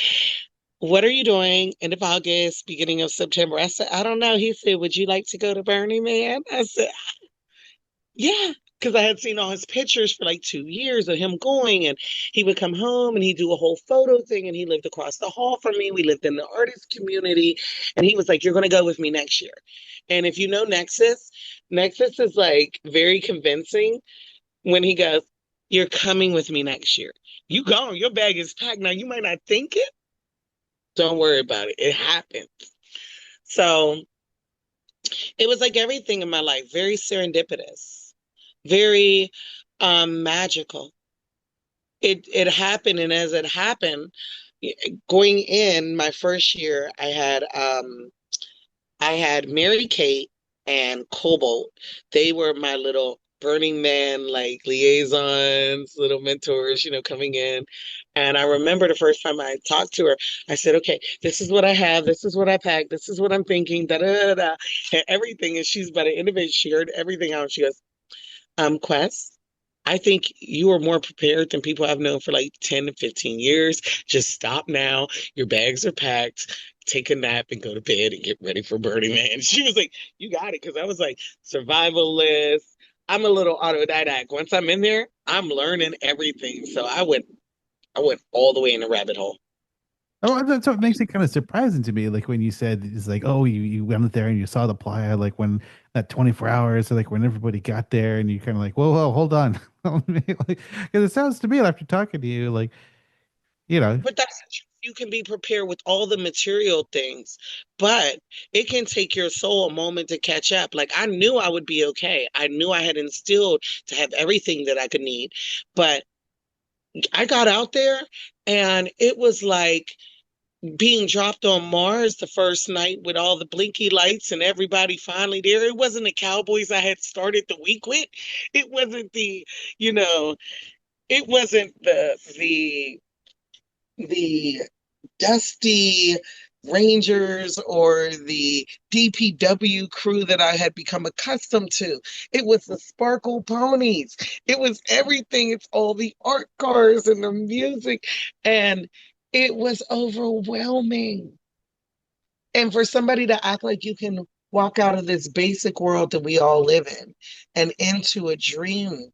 [SPEAKER 3] what are you doing end of August, beginning of September? I said, I don't know. He said, would you like to go to Burning Man? I said, yeah. Because I had seen all his pictures for like 2 years of him going, and he would come home and he'd do a whole photo thing. And he lived across the hall from me. We lived in the artist community. And he was like, you're going to go with me next year. And if you know Nexus, Nexus is like very convincing when he goes, you're coming with me next year. You gone, your bag is packed. Now you might not think it. Don't worry about it. It happened. So it was like everything in my life, very serendipitous, very magical. It happened, and as it happened, going in my first year, I had Mary Kate and Cobalt. They were my little Burning Man like liaisons, little mentors, coming in. And I remember the first time I talked to her, I said, okay, this is what I have, this is what I packed, this is what I'm thinking, da da da da, and everything. And she's by the end of it, she heard everything out. She goes, Quest, I think you are more prepared than people I've known for like 10 to 15 years. Just stop now. Your bags are packed. Take a nap and go to bed and get ready for Burning Man. She was like, you got it. Because I was like, survivalist. I'm a little autodidact. Once I'm in there, I'm learning everything. So I went all the way in the rabbit hole.
[SPEAKER 1] Oh, that's what makes it kind of surprising to me. Like when you said it's like, oh, you went there and you saw the playa, like when that 24 hours, so like when everybody got there and you kind of like, whoa, hold on. Like, because it sounds to me after talking to you, like, you know,
[SPEAKER 3] But that's the truth. You can be prepared with all the material things, but it can take your soul a moment to catch up. Like I knew I would be okay. I knew I had instilled to have everything that I could need. But I got out there and it was like being dropped on Mars the first night with all the blinky lights and everybody finally there. It wasn't the Cowboys I had started the week with. It wasn't the, you know, it wasn't the dusty Rangers or the DPW crew that I had become accustomed to. It was the sparkle ponies. It was everything. It's all the art cars and the music. And it was overwhelming. And for somebody to act like you can walk out of this basic world that we all live in and into a dream,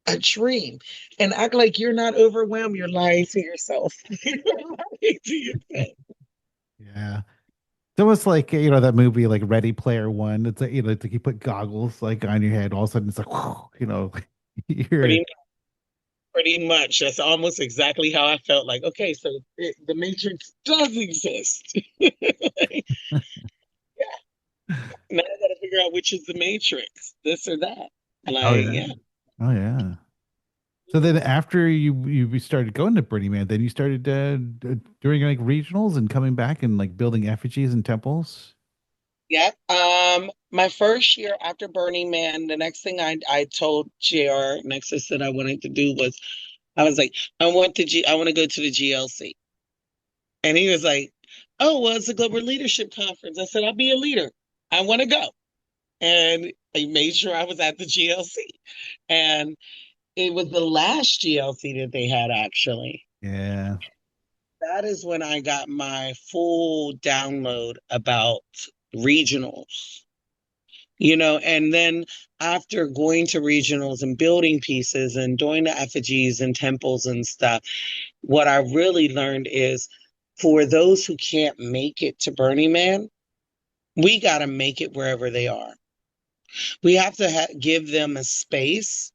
[SPEAKER 3] and act like you're not overwhelmed, you're lying to yourself. You're lying to yourself.
[SPEAKER 1] Yeah. It's almost like that movie like Ready Player One. It's like it's like you put goggles like on your head, all of a sudden it's like you're
[SPEAKER 3] Pretty, pretty much. That's almost exactly how I felt. Like, okay, so the Matrix does exist. Like, now I got to figure out which is the Matrix, this or that.
[SPEAKER 1] oh
[SPEAKER 3] Like,
[SPEAKER 1] yeah,
[SPEAKER 3] yeah.
[SPEAKER 1] oh yeah. So then after you started going to Burning Man, then you started doing like regionals and coming back and like building effigies and temples.
[SPEAKER 3] Yeah. My first year after Burning Man, the next thing I told JR Nexus that I wanted to do was I was like, I want to go to the GLC. And he was like, oh, well, it's a global leadership conference. I said, I'll be a leader. I want to go. And I made sure I was at the GLC. And it was the last GLC that they had actually.
[SPEAKER 1] Yeah.
[SPEAKER 3] That is when I got my full download about regionals. And then after going to regionals and building pieces and doing the effigies and temples and stuff, what I really learned is for those who can't make it to Burning Man, we got to make it wherever they are. We have to give them a space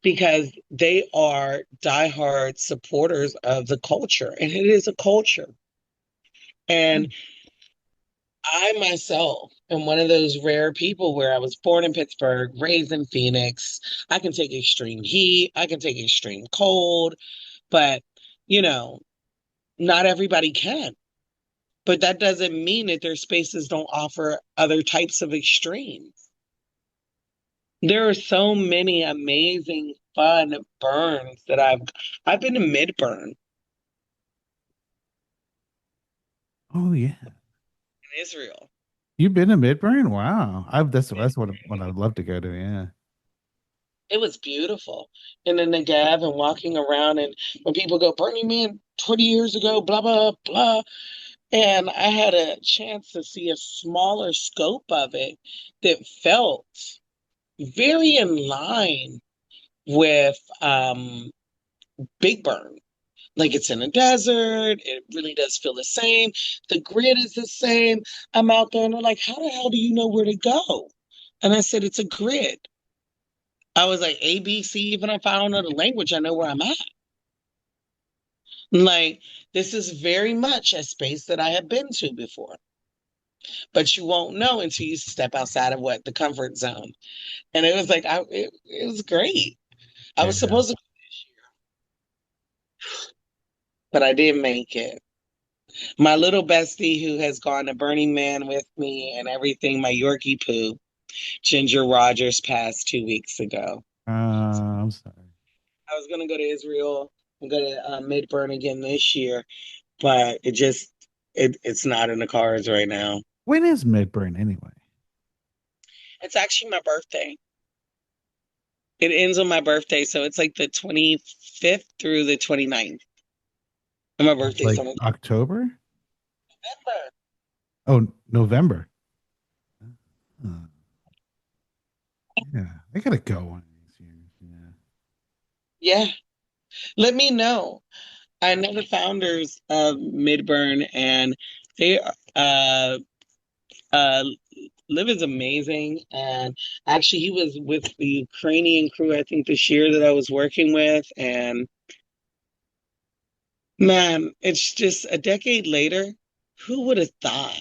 [SPEAKER 3] because they are diehard supporters of the culture, and it is a culture. And I myself am one of those rare people where I was born in Pittsburgh, raised in Phoenix. I can take extreme heat, I can take extreme cold, but you know, not everybody can. But that doesn't mean that their spaces don't offer other types of extremes. There are so many amazing, fun burns that I've been to mid burn
[SPEAKER 1] Oh yeah.
[SPEAKER 3] in Israel.
[SPEAKER 1] You've been to Midburn? Wow. That's what I'd love to go to. Yeah.
[SPEAKER 3] It was beautiful in the Negev and walking around. And when people go, Burning Man 20 years ago, blah, blah, blah. And I had a chance to see a smaller scope of it that felt very in line with Big Burn. Like it's in a desert. It really does feel the same. The grid is the same. I'm out there and they're like, how the hell do you know where to go? And I said, it's a grid. I was like, A, B, C, even if I don't know the language, I know where I'm at. Like, this is very much a space that I have been to before, but you won't know until you step outside of the comfort zone. And it was like, it was great. I was
[SPEAKER 1] Yeah.
[SPEAKER 3] supposed to, but I didn't make it. My little bestie who has gone to Burning Man with me and everything, my Yorkie poo, Ginger Rogers, passed 2 weeks ago.
[SPEAKER 1] I'm sorry.
[SPEAKER 3] I was gonna go to Israel and go to Midburn again this year, but it's not in the cards right now.
[SPEAKER 1] When is Midburn anyway?
[SPEAKER 3] It's actually my birthday. It ends on my birthday, so it's like the 25th through the 29th. And my birthday's
[SPEAKER 1] Like
[SPEAKER 3] on
[SPEAKER 1] October?
[SPEAKER 3] November.
[SPEAKER 1] Oh, November. Oh, yeah. I gotta go one of these years. Yeah.
[SPEAKER 3] Yeah, let me know. I know the founders of Midburn, and they uh Liv is amazing. And actually, he was with the Ukrainian crew, I think, this year that I was working with. And man, it's just a decade later. Who would have thought?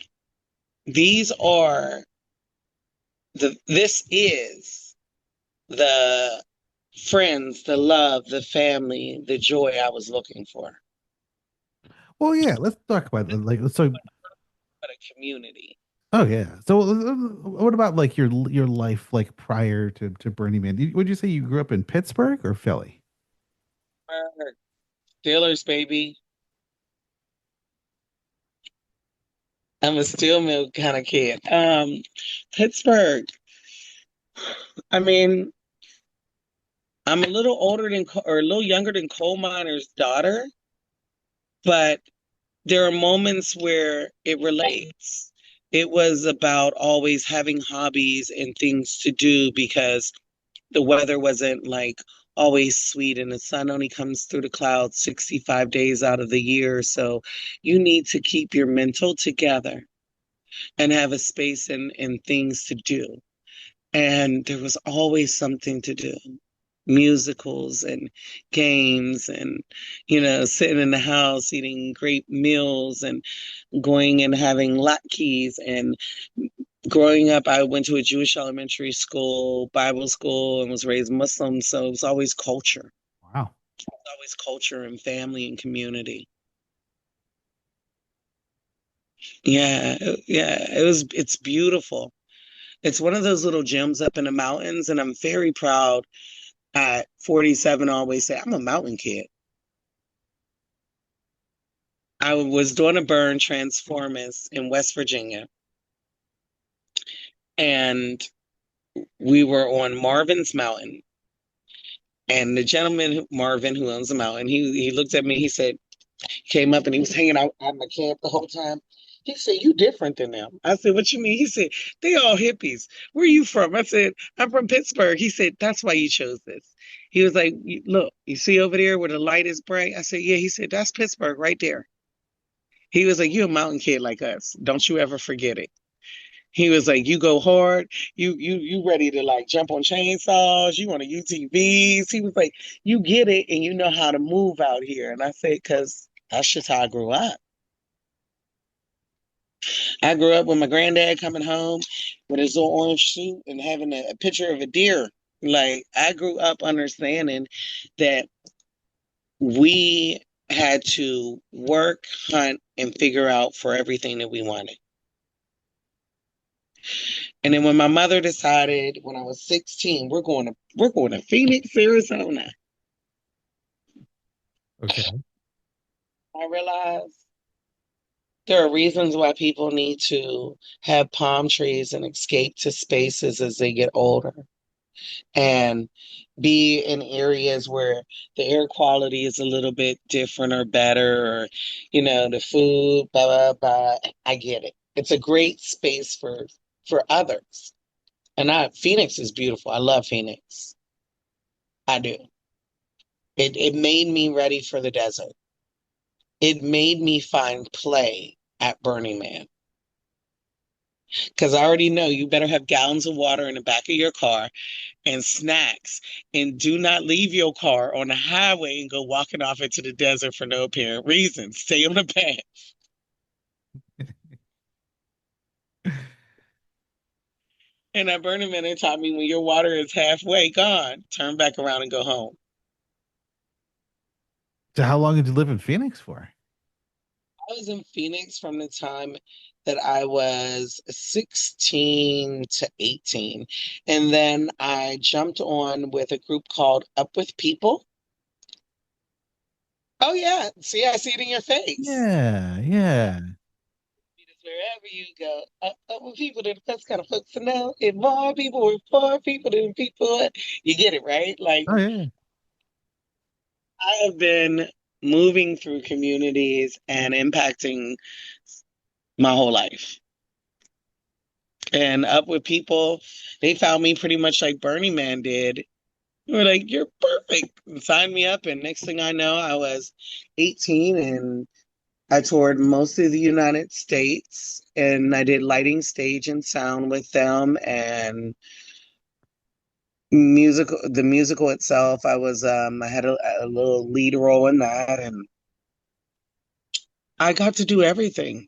[SPEAKER 3] These are this is the friends, the love, the family, the joy I was looking for,
[SPEAKER 1] Well, yeah. Let's talk about it. Like, so.
[SPEAKER 3] but a community.
[SPEAKER 1] Oh yeah. So, what about like your life like prior to Burning Man? Would you say you grew up in Pittsburgh or Philly?
[SPEAKER 3] Steelers, baby. I'm a steel mill kind of kid. Pittsburgh. I mean, I'm a little older than or a little younger than coal miner's daughter, but there are moments where it relates. It was about always having hobbies and things to do because the weather wasn't like always sweet and the sun only comes through the clouds 65 days out of the year. So you need to keep your mental together and have a space and things to do. And there was always something to do. Musicals and games and, sitting in the house eating great meals and going and having latkes. And growing up, I went to a Jewish elementary school, Bible school, and was raised Muslim. So it was always culture,
[SPEAKER 1] Wow.
[SPEAKER 3] always culture and family and community. Yeah, yeah, it's beautiful. It's one of those little gems up in the mountains, and I'm very proud at 47 I always say I'm a mountain kid. I was doing a burn transformance in West Virginia, and we were on Marvin's Mountain. And the gentleman, Marvin, who owns the mountain, he looked at me. He said, he came up and he was hanging out at my camp the whole time. He said, "You different than them." I said, "What you mean?" He said, "They all hippies. Where are you from?" I said, "I'm from Pittsburgh." He said, "That's why you chose this." He was like, "Look, you see over there where the light is bright?" I said, "Yeah." He said, "That's Pittsburgh right there." He was like, "You a mountain kid like us. Don't you ever forget it." He was like, "You go hard. You ready to like jump on chainsaws. You on the UTVs." He was like, "You get it and you know how to move out here." And I said, "Cause that's just how I grew up. I grew up with my granddad coming home with his little orange suit and having a picture of a deer. Like I grew up understanding that we had to work, hunt, and figure out for everything that we wanted. And then when my mother decided when I was 16, we're going to Phoenix, Arizona,
[SPEAKER 1] Okay.
[SPEAKER 3] I realized there are reasons why people need to have palm trees and escape to spaces as they get older and be in areas where the air quality is a little bit different or better or the food, blah blah blah. I get it. It's a great space for others. And Phoenix is beautiful. I love Phoenix. I do. It made me ready for the desert. It made me find play at Burning Man. Because I already know you better have gallons of water in the back of your car and snacks. And do not leave your car on the highway and go walking off into the desert for no apparent reason. Stay on the path. And at Burning Man, they taught me when your water is halfway gone, turn back around and go home.
[SPEAKER 1] So how long did you live in Phoenix for?
[SPEAKER 3] I was in Phoenix from the time that I was 16 to 18. And then I jumped on with a group called Up With People. Oh, yeah. See, I see it in your face.
[SPEAKER 1] Yeah, yeah.
[SPEAKER 3] Because wherever you go, up with people, that that's kind of folks to know. If more people were poor people than people, you get it, right? Like,
[SPEAKER 1] Oh yeah.
[SPEAKER 3] I have been moving through communities and impacting my whole life. And Up With People, they found me pretty much like Burning Man did. They were like, "You're perfect," and signed me up. And next thing I know, I was 18 and I toured most of the United States and I did lighting, stage, and sound with them and the musical itself. I had a little lead role in that and I got to do everything.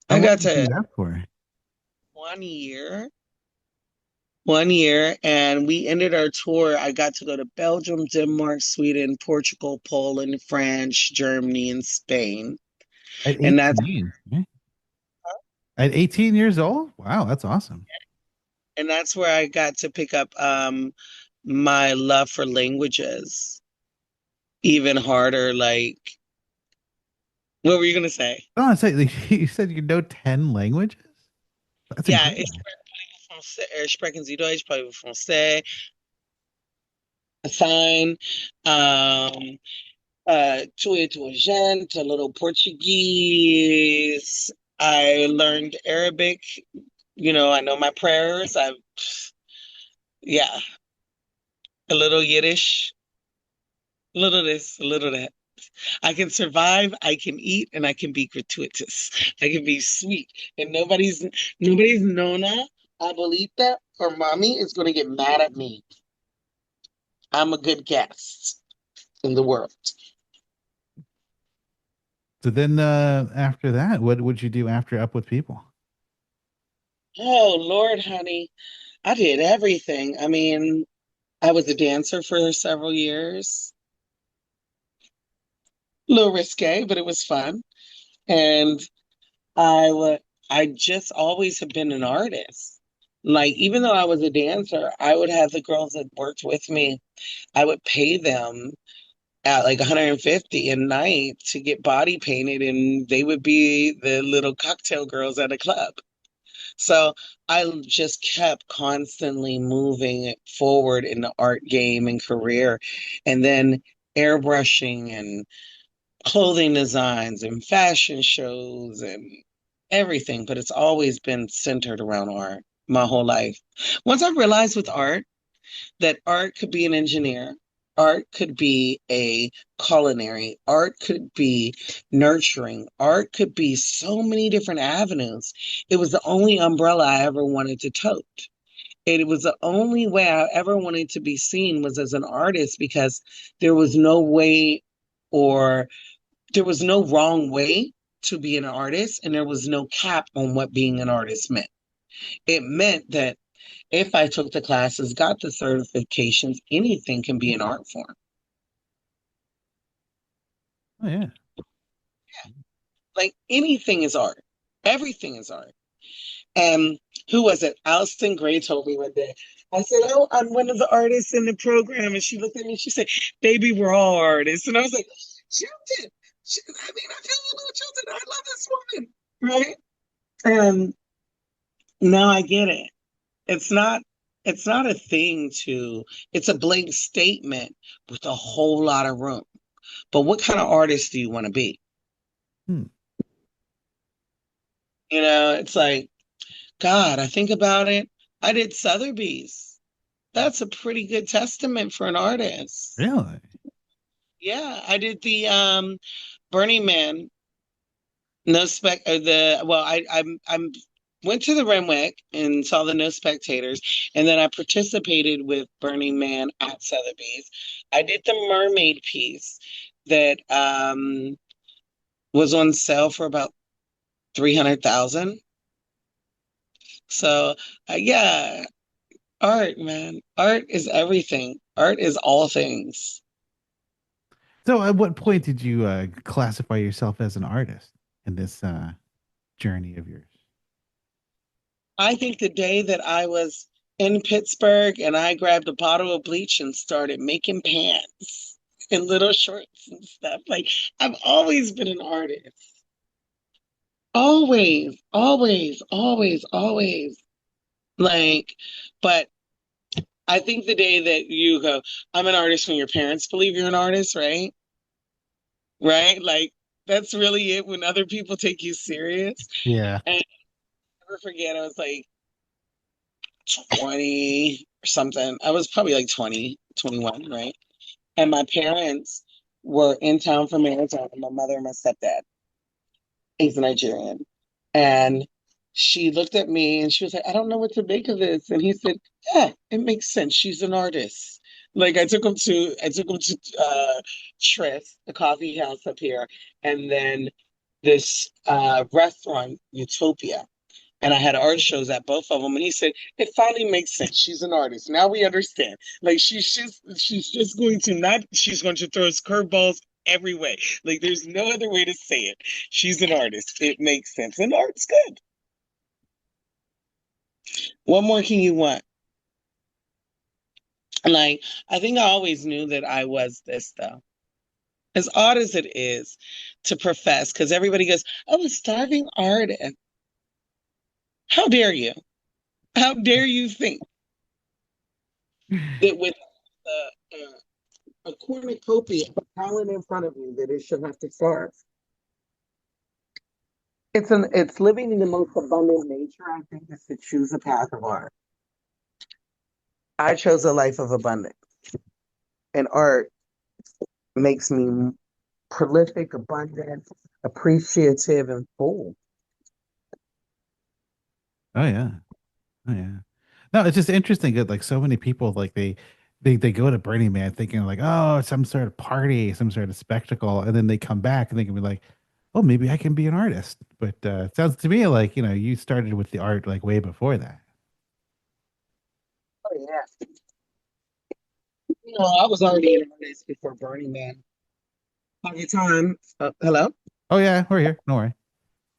[SPEAKER 1] How
[SPEAKER 3] I
[SPEAKER 1] long
[SPEAKER 3] got
[SPEAKER 1] did you
[SPEAKER 3] to
[SPEAKER 1] do that for?
[SPEAKER 3] 1 year 1 year, and we ended our tour. I got to go to Belgium, Denmark, Sweden, Portugal, Poland, France, Germany, and Spain.
[SPEAKER 1] At
[SPEAKER 3] And that's
[SPEAKER 1] 18. Okay. At 18 years old? Wow, that's awesome.
[SPEAKER 3] and that's where I got to pick up my love for languages. even harder. Like, what were you gonna say?
[SPEAKER 1] Oh, I say you said you know 10 languages? That's
[SPEAKER 3] Ja, ich
[SPEAKER 1] incredible.
[SPEAKER 3] spreche Français, sprechen Sie Deutsch, parlez-vous français, sign, um, tu es tu gente, a little Portuguese. I learned Arabic. I know my prayers. Yeah, a little Yiddish, a little this, a little that. I can survive, I can eat, and I can be gratuitous. I can be sweet. And nobody's nona, abuelita, or mommy is going to get mad at me. I'm a good guest in the world.
[SPEAKER 1] So then after that, what would you do after Up with People?
[SPEAKER 3] Oh, Lord, honey. I did everything. I mean, I was a dancer for several years. A little risque, but it was fun. And I would I just always have been an artist. Like even though I was a dancer, I would have the girls that worked with me, I would pay them at like 150 a night to get body painted and they would be the little cocktail girls at a club. So I just kept constantly moving forward in the art game and career and then airbrushing and clothing designs and fashion shows and everything, but it's always been centered around art my whole life. Once I realized with art that art could be an engineer, art could be a culinary, art could be nurturing, art could be so many different avenues. It was the only umbrella I ever wanted to tote. It was the only way I ever wanted to be seen was as an artist because there was no way or there was no wrong way to be an artist, and there was no cap on what being an artist meant. It meant that if I took the classes, got the certifications, anything can be an art form.
[SPEAKER 1] Oh yeah.
[SPEAKER 3] Like anything is art. Everything is art. And who was it? Alison Gray told me one day. I said, "Oh, I'm one of the artists in the program." And she looked at me and she said, "Baby, we're all artists." And I was like, Chilton. I mean, I feel a little Chilton. I love this woman. Right? And now I get it. It's not it's not a thing to it's a blank statement with a whole lot of room. But what kind of artist do you want to be?
[SPEAKER 1] Hmm.
[SPEAKER 3] It's like, God, I think about it. I did Sotheby's. That's a pretty good testament for an artist.
[SPEAKER 1] Really?
[SPEAKER 3] Yeah, I did the Burning Man. No spec the well I'm went to the Renwick and saw the No Spectators, and then I participated with Burning Man at Sotheby's. I did the mermaid piece that was on sale for about 300,000. So yeah, art, man. Art is everything. Art is all things.
[SPEAKER 1] So at what point did you classify yourself as an artist in this journey of yours?
[SPEAKER 3] I think the day that I was in Pittsburgh and I grabbed a bottle of bleach and started making pants and little shorts and stuff. Like I've always been an artist. Always, always, always, always. Like, but I think the day that you go, I'm an artist when your parents believe you're an artist, right? Right? Like that's really it when other people take you serious.
[SPEAKER 1] Yeah.
[SPEAKER 3] And I'll never forget, I was like 20 or something. I was probably like 20, 21, right? And my parents were in town from Arizona, my mother and my stepdad. He's a Nigerian. And she looked at me and she was like, I don't know what to make of this. And he said, yeah, it makes sense. She's an artist. Like I took him to Tris, the coffee house up here, and then this restaurant, Utopia. And I had art shows at both of them. And he said, it finally makes sense. She's an artist. Now we understand. Like she's just going to not, she's going to throw us curveballs every way. Like there's no other way to say it. She's an artist. It makes sense. And art's good. What more can you want? Like, I think I always knew that I was this though. As odd as it is to profess, because everybody goes, "Oh, a starving artist." How dare you? How dare you think that with a cornucopia of talent in front of you that it should have to starve? It's living in the most abundant nature, I think, is to choose a path of art. I chose a life of abundance, and art makes me prolific, abundant, appreciative, and full.
[SPEAKER 1] Oh yeah. Oh yeah. No, it's just interesting that like so many people like they go to Burning Man thinking like, oh, it's some sort of party, some sort of spectacle, and then they come back and they can be like, oh, maybe I can be an artist. But it sounds to me like, you started with the art like way before that.
[SPEAKER 3] Oh yeah. I was already an artist before Burning Man. By the time, hello?
[SPEAKER 1] Oh yeah, we're here. No worry.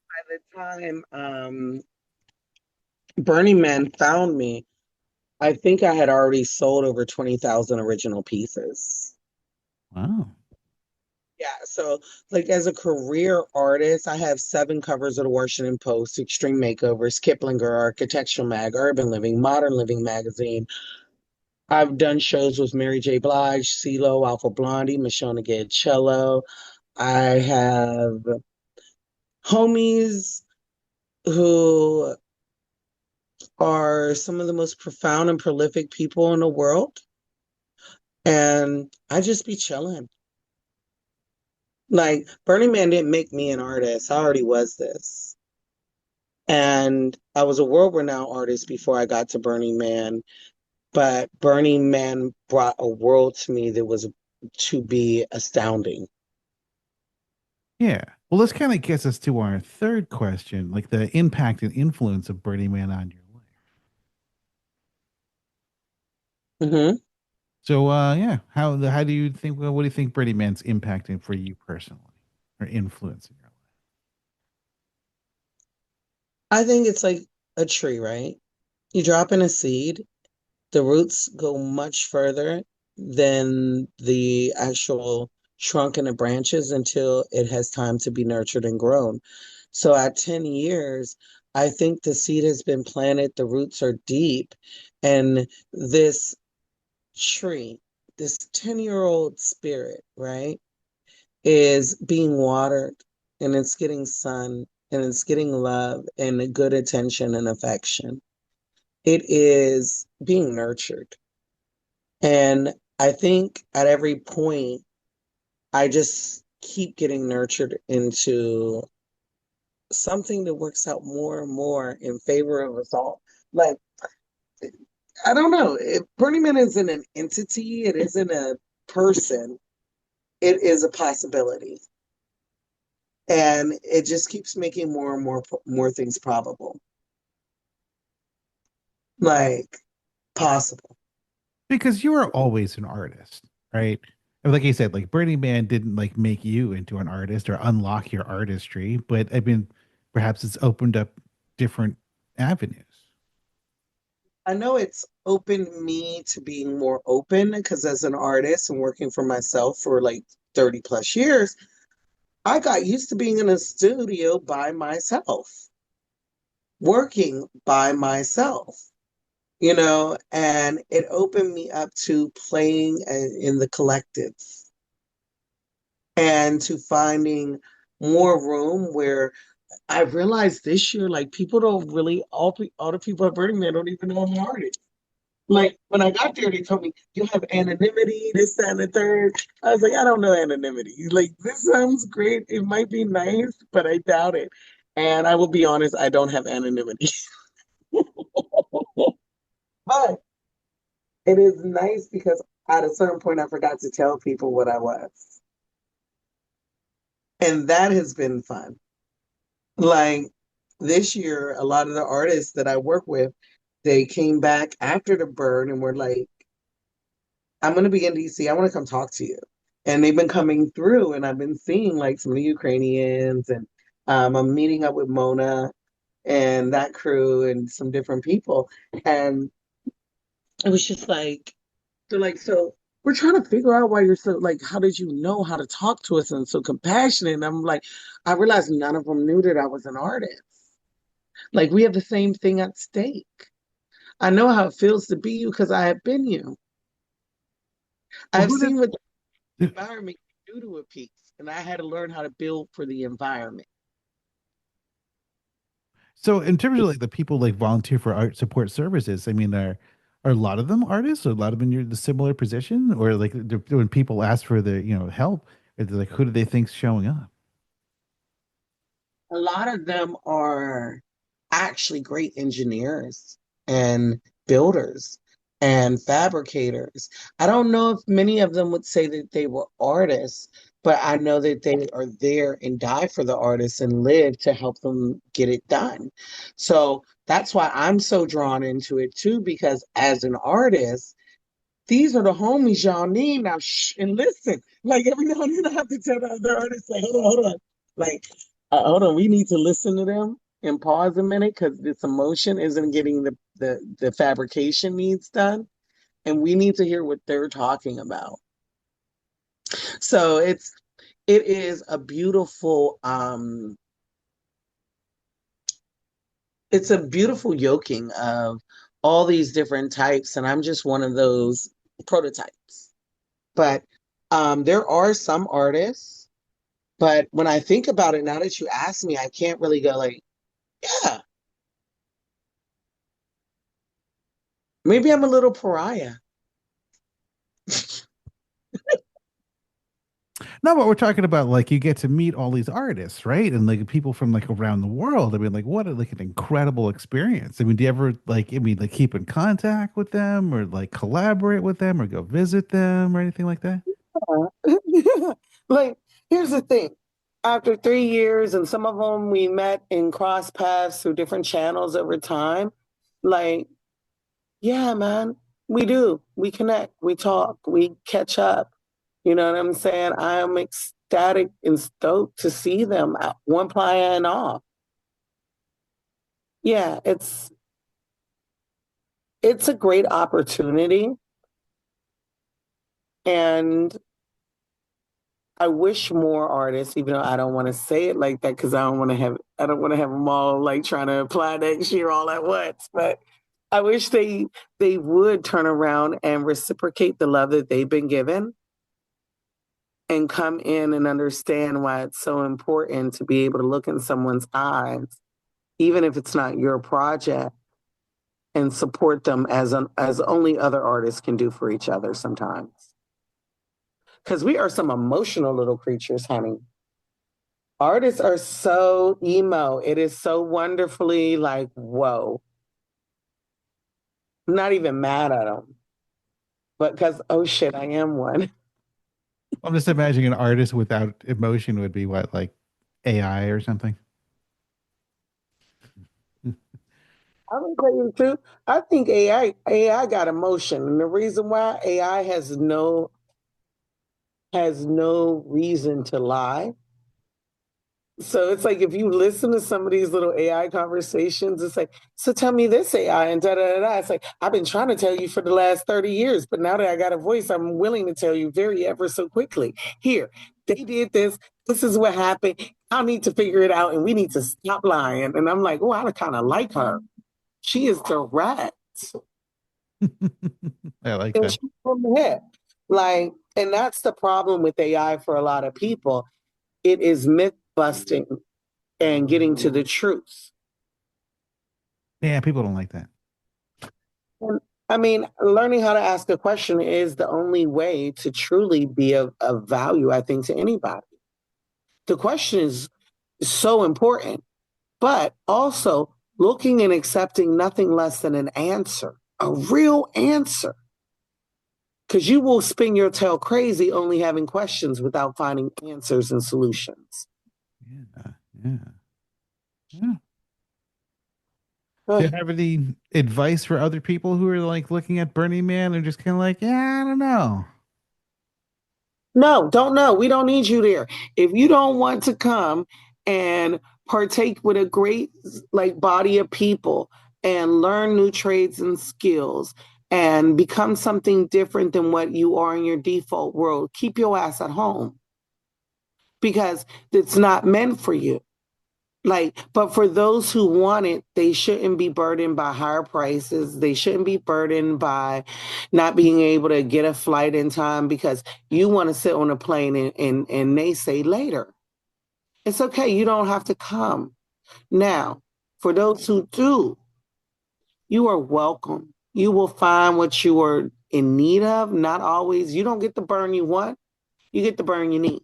[SPEAKER 3] By the time Burning Man found me, I think I had already sold over 20,000 original pieces.
[SPEAKER 1] Wow.
[SPEAKER 3] Yeah, so like as a career artist, I have 7 covers of the Washington Post, Extreme Makeovers, Kiplinger, Architectural Mag, Urban Living, Modern Living magazine. I've done shows with Mary J. Blige, CeeLo, Alpha Blondie, Michelle Cello. I have homies who are some of the most profound and prolific people in the world. And I just be chilling. Like Burning Man didn't make me an artist. I already was this. And I was a world renowned artist before I got to Burning Man. But Burning Man brought a world to me that was to be astounding.
[SPEAKER 1] Yeah. Well, this kind of gets us to our third question, like the impact and influence of Burning Man on your life.
[SPEAKER 3] Hmm.
[SPEAKER 1] So, yeah, how do you think? What do you think Burning Man's impacting for you personally, or influencing your life?
[SPEAKER 3] I think it's like a tree, right? You drop in a seed, the roots go much further than the actual trunk and the branches until it has time to be nurtured and grown. So at 10 years, I think the seed has been planted, the roots are deep, and this tree, this 10-year-old spirit, right, is being watered and it's getting sun and it's getting love and good attention and affection. It is being nurtured. And I think at every point, I just keep getting nurtured into something that works out more and more in favor of us all. Like, I don't know. Burning Man isn't an entity, it isn't a person, it is a possibility. And it just keeps making more and more things probable, like possible.
[SPEAKER 1] Because you were always an artist, right? And like I said, like Burning Man didn't like make you into an artist or unlock your artistry, but I mean, perhaps it's opened up different avenues.
[SPEAKER 3] I know it's opened me to being more open because as an artist and working for myself for like 30 plus years, I got used to being in a studio by myself, working by myself, and it opened me up to playing in the collective and to finding more room where I realized this year, like people don't really, all the people at Burning Man don't even know I'm an artist. Like when I got there, they told me you have anonymity, this, that, and the third. I was like, I don't know anonymity. Like this sounds great. It might be nice, but I doubt it. And I will be honest, I don't have anonymity. But it is nice because at a certain point I forgot to tell people what I was. And that has been fun. Like this year, a lot of the artists that I work with, they came back after the burn and were like, I'm going to be in DC. I want to come talk to you. And they've been coming through, and I've been seeing like some of the Ukrainians, and I'm meeting up with Mona and that crew and some different people. And it was just like, they're like, so
[SPEAKER 4] we're trying to figure out why you're so like, how did you know how to talk to us and so compassionate? And I'm like, I realized none of them knew that I was an artist. Like we have the same thing at stake. I know how it feels to be you because I have been you. I
[SPEAKER 1] Well,
[SPEAKER 4] have
[SPEAKER 1] who
[SPEAKER 4] seen what the
[SPEAKER 1] did?
[SPEAKER 4] environment can do to a piece, and I had to learn how to build for the environment.
[SPEAKER 1] So in terms of like the people like volunteer for art support services, I mean, are a lot of them artists? Or a lot of them in the similar position, or like when people ask for the help, are they like who do they think's showing up?
[SPEAKER 4] A lot of them are actually great engineers and builders and fabricators. I don't know if many of them would say that they were artists, but I know that they are there and die for the artists and live to help them get it done. So that's why I'm so drawn into it too, because as an artist, these are the homies y'all need now. Shh, and listen, like every now and then I have to tell the other artists, like, hold on. Like, hold on, we need to listen to them and pause a minute because this emotion isn't getting the fabrication needs done. And we need to hear what they're talking about. So it is a beautiful it's a beautiful yoking of all these different types, and I'm just one of those prototypes. But there are some artists, but when I think about it, now that you ask me, I can't really go like, yeah, maybe I'm a little pariah.
[SPEAKER 1] No, but we're talking about like you get to meet all these artists, right? And like people from like around the world. I mean, like what like an incredible experience. I mean, do you ever like like keep in contact with them or like collaborate with them or go visit them or anything like that?
[SPEAKER 4] Like, here's the thing. After 3 years, and some of them we met in cross paths through different channels over time, like, yeah, man, we do. We connect, we talk, we catch up. You know what I'm saying? I am ecstatic and stoked to see them out, one playa and all. Yeah, it's a great opportunity. And I wish more artists, even though I don't want to say it like that because I don't want to have them all like trying to apply next year all at once. But I wish they would turn around and reciprocate the love that they've been given and come in and understand why it's so important to be able to look in someone's eyes, even if it's not your project, and support them as only other artists can do for each other sometimes. Because we are some emotional little creatures, honey. Artists are so emo. It is so wonderfully like, whoa. I'm not even mad at them, but because, oh shit, I am one.
[SPEAKER 1] I'm just imagining an artist without emotion would be what, like AI or something.
[SPEAKER 4] I'm gonna tell you the truth. I think AI got emotion, and the reason why AI has no reason to lie. So it's like if you listen to some of these little AI conversations, it's like, so tell me this AI and da da da da. It's like I've been trying to tell you for the last 30 years, but now that I got a voice, I'm willing to tell you very ever so quickly. Here, they did this. This is what happened. I need to figure it out, and we need to stop lying. And I'm like, oh, I kind of like her. She is direct.
[SPEAKER 1] I like
[SPEAKER 4] And
[SPEAKER 1] that.
[SPEAKER 4] she's from the hip. Like, and that's the problem with AI for a lot of people. It is myth busting and getting to the truth.
[SPEAKER 1] Yeah, people don't like that.
[SPEAKER 4] And I mean, learning how to ask a question is the only way to truly be of value, I think, to anybody. The question is so important, but also looking and accepting nothing less than an answer, a real answer. Because you will spin your tail crazy only having questions without finding answers and solutions.
[SPEAKER 1] Yeah, yeah, yeah. Do you
[SPEAKER 4] Ugh.
[SPEAKER 1] have any advice for other people who are like looking at Burning Man and just kind of like, yeah, I don't know.
[SPEAKER 4] No, don't know. We don't need you there. If you don't want to come and partake with a great like body of people and learn new trades and skills and become something different than what you are in your default world. Keep your ass at home because it's not meant for you. Like, but for those who want it, they shouldn't be burdened by higher prices. They shouldn't be burdened by not being able to get a flight in time because you want to sit on a plane and they say later. It's okay. You don't have to come. Now, for those who do, you are welcome. You will find what you are in need of. Not always. You don't get the burn you want. You get the burn you need.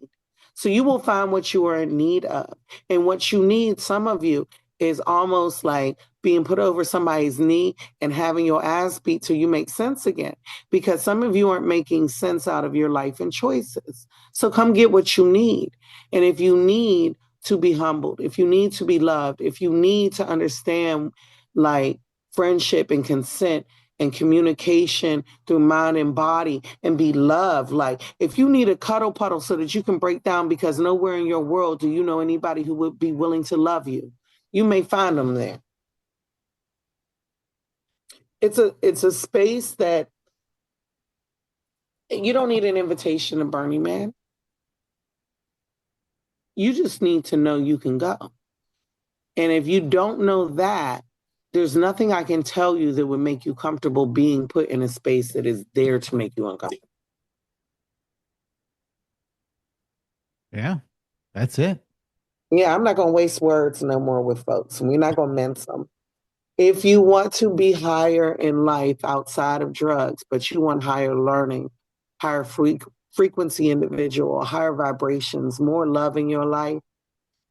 [SPEAKER 4] So you will find what you are in need of. And what you need, some of you, is almost like being put over somebody's knee and having your ass beat till you make sense again. Because some of you aren't making sense out of your life and choices. So come get what you need. And if you need to be humbled, if you need to be loved, if you need to understand like friendship and consent and communication through mind and body and be loved. Like if you need a cuddle puddle so that you can break down because nowhere in your world do you know anybody who would be willing to love you, you may find them there. It's a space that you don't need an invitation to Burning Man. You just need to know you can go. And if you don't know that, there's nothing I can tell you that would make you comfortable being put in a space that is there to make you uncomfortable.
[SPEAKER 1] Yeah, that's it.
[SPEAKER 4] Yeah, I'm not going to waste words no more with folks. We're not going to mince them. If you want to be higher in life outside of drugs, but you want higher learning, higher frequency individual, higher vibrations, more love in your life,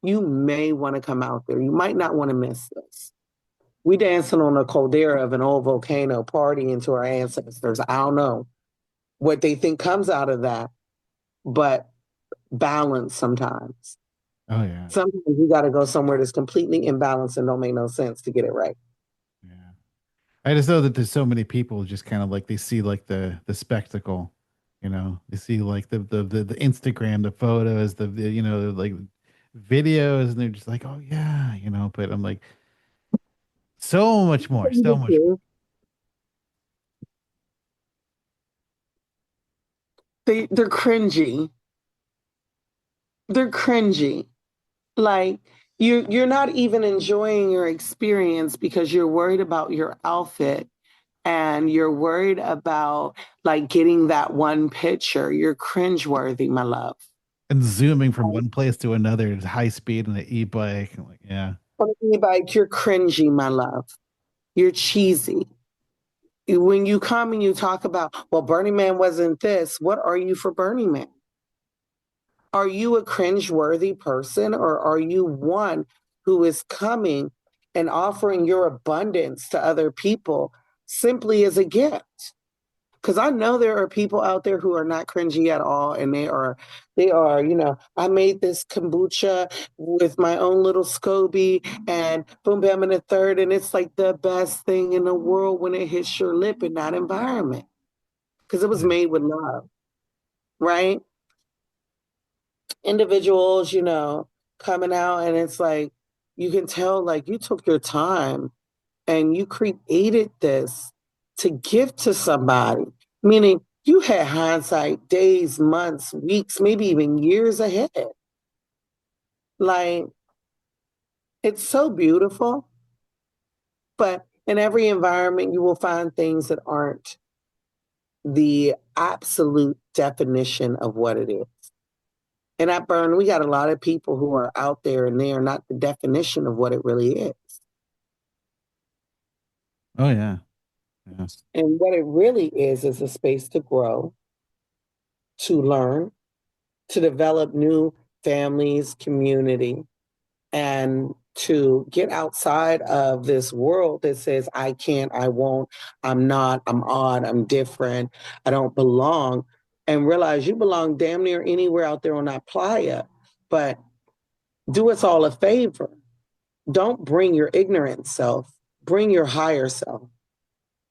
[SPEAKER 4] you may want to come out there. You might not want to miss this. We dancing on a caldera of an old volcano, partying to our ancestors. I don't know what they think comes out of that, but balance sometimes.
[SPEAKER 1] Oh yeah.
[SPEAKER 4] Sometimes you got to go somewhere that's completely imbalanced and don't make no sense to get it right.
[SPEAKER 1] Yeah. I just know that there's so many people just kind of like they see like the spectacle, they see like the Instagram, the photos, the like videos, and they're just like, oh yeah, but I'm like, so much more, so much.
[SPEAKER 4] They're cringy. They're cringy. Like you're not even enjoying your experience because you're worried about your outfit and you're worried about like getting that one picture. You're cringeworthy, my love.
[SPEAKER 1] And zooming from one place to another at high speed on an e-bike. I'm like, yeah.
[SPEAKER 4] On an e-bike, you're cringy, my love. You're cheesy. When you come and you talk about, well, Burning Man wasn't this, what are you for Burning Man? Are you a cringeworthy person or are you one who is coming and offering your abundance to other people simply as a gift? Because I know there are people out there who are not cringy at all, and they are, I made this kombucha with my own little SCOBY and boom, bam, and a third, and it's like the best thing in the world when it hits your lip in that environment because it was made with love, right? Individuals, coming out, and it's like you can tell, like you took your time and you created this to give to somebody, meaning you had hindsight days, months, weeks, maybe even years ahead. Like, it's so beautiful. But in every environment, you will find things that aren't the absolute definition of what it is. And at Burn, we got a lot of people who are out there and they are not the definition of what it really is.
[SPEAKER 1] Oh yeah. Yes.
[SPEAKER 4] And what it really is a space to grow, to learn, to develop new families, community, and to get outside of this world that says, I can't, I won't, I'm not, I'm odd, I'm different, I don't belong, and realize you belong damn near anywhere out there on that playa. But do us all a favor. Don't bring your ignorant self, bring your higher self,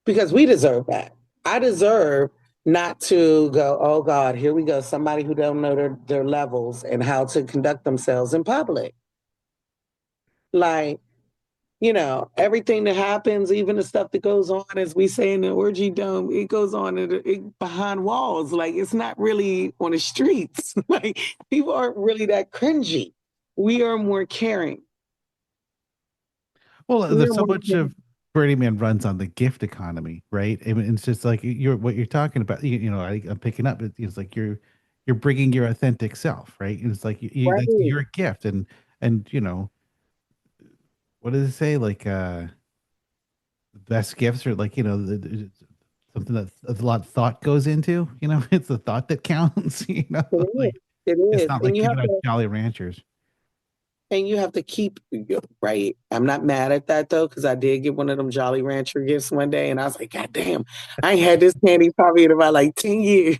[SPEAKER 4] because we deserve that. I deserve not to go, oh God, here we go, somebody who don't know their levels and how to conduct themselves in public. Like, everything that happens, even the stuff that goes on, as we say in the orgy dome, it goes on behind walls. Like, it's not really on the streets. Like, people aren't really that cringy. We are more caring.
[SPEAKER 1] Well,
[SPEAKER 4] We're
[SPEAKER 1] there's so
[SPEAKER 4] more
[SPEAKER 1] much of Burning Man runs on the gift economy, right? I mean, it's just like what you're talking about. I'm picking up. It's like you're bringing your authentic self, right? And it's like that's
[SPEAKER 4] right.
[SPEAKER 1] your gift, and what does it say? Like the best gifts are like something that a lot of thought goes into. It's the thought that counts.
[SPEAKER 4] It is.
[SPEAKER 1] Like
[SPEAKER 4] It
[SPEAKER 1] it's
[SPEAKER 4] is.
[SPEAKER 1] not
[SPEAKER 4] And
[SPEAKER 1] like
[SPEAKER 4] you have
[SPEAKER 1] giving out
[SPEAKER 4] to
[SPEAKER 1] Jolly Ranchers.
[SPEAKER 4] keep right. I'm not mad at that though, because I did get one of them Jolly Rancher gifts one day, and I was like, God damn, I ain't had this candy probably in about like 10 years.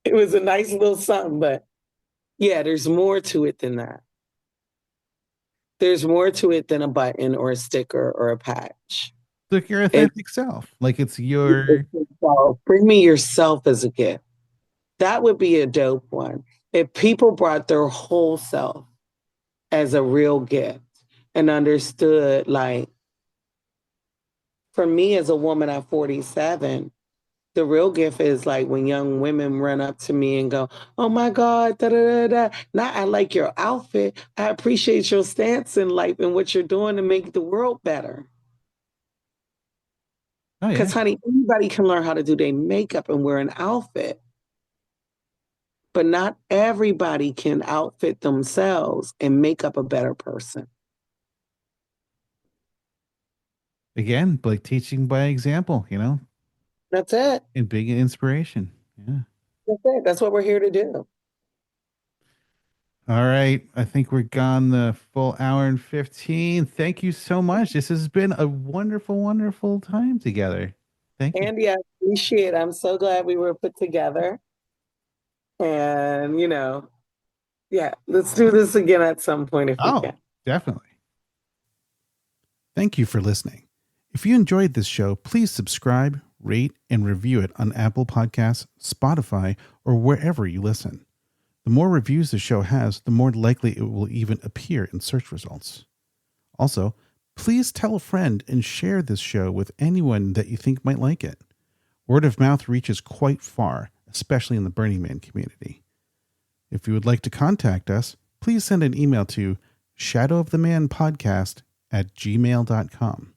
[SPEAKER 4] It was a nice little something, but yeah, there's more to it than that. There's more to it than a button or a sticker or a patch.
[SPEAKER 1] Like your
[SPEAKER 4] It's,
[SPEAKER 1] authentic self. Like it's
[SPEAKER 4] it's
[SPEAKER 1] your
[SPEAKER 4] yourself. Bring me yourself as a gift. That would be a dope one. If people brought their whole self as a real gift and understood, like, for me as a woman at 47, the real gift is like when young women run up to me and go, "Oh my God, da da da da." Not I like your outfit. I appreciate your stance in life and what you're doing to make the world better.
[SPEAKER 1] oh yeah.
[SPEAKER 4] Because, honey, anybody can learn how to do their makeup and wear an outfit, but not everybody can outfit themselves and make up a better person.
[SPEAKER 1] Again, like teaching by example,
[SPEAKER 4] That's it.
[SPEAKER 1] and being an inspiration. Yeah.
[SPEAKER 4] That's it. That's what we're here to do.
[SPEAKER 1] All right. I think we're gone the full hour and 15. Thank you so much. This has been a wonderful, wonderful time together. Thank you.
[SPEAKER 4] Andy, I appreciate it. I'm so glad we were put together. And, yeah, let's do this again at some point if we
[SPEAKER 1] Oh,
[SPEAKER 4] can.
[SPEAKER 1] definitely. Thank you for listening. If you enjoyed this show, please subscribe, rate, and review it on Apple Podcasts, Spotify, or wherever you listen. The more reviews the show has, the more likely it will even appear in search results. Also, please tell a friend and share this show with anyone that you think might like it. Word of mouth reaches quite far, especially in the Burning Man community. If you would like to contact us, please send an email to shadowofthemanpodcast@gmail.com.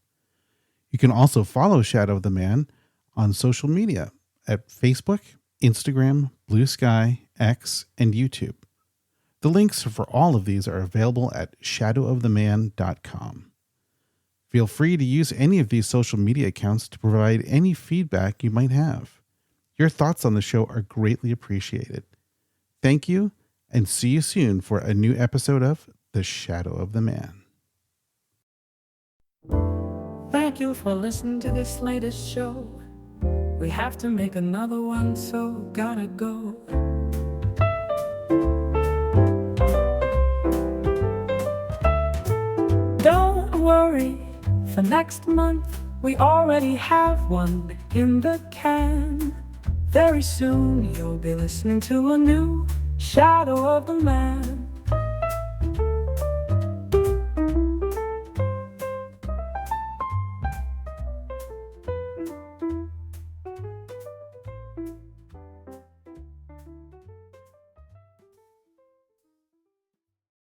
[SPEAKER 1] You can also follow Shadow of the Man on social media at Facebook, Instagram, Blue Sky, X, and YouTube. The links for all of these are available at shadowoftheman.com. Feel free to use any of these social media accounts to provide any feedback you might have. Your thoughts on the show are greatly appreciated. Thank you, and see you soon for a new episode of The Shadow of the Man.
[SPEAKER 2] Thank you for listening to this latest show. We have to make another one, so gotta go. Don't worry, for next month we already have one in the can. Very soon you'll be listening to a new Shadow of the Man.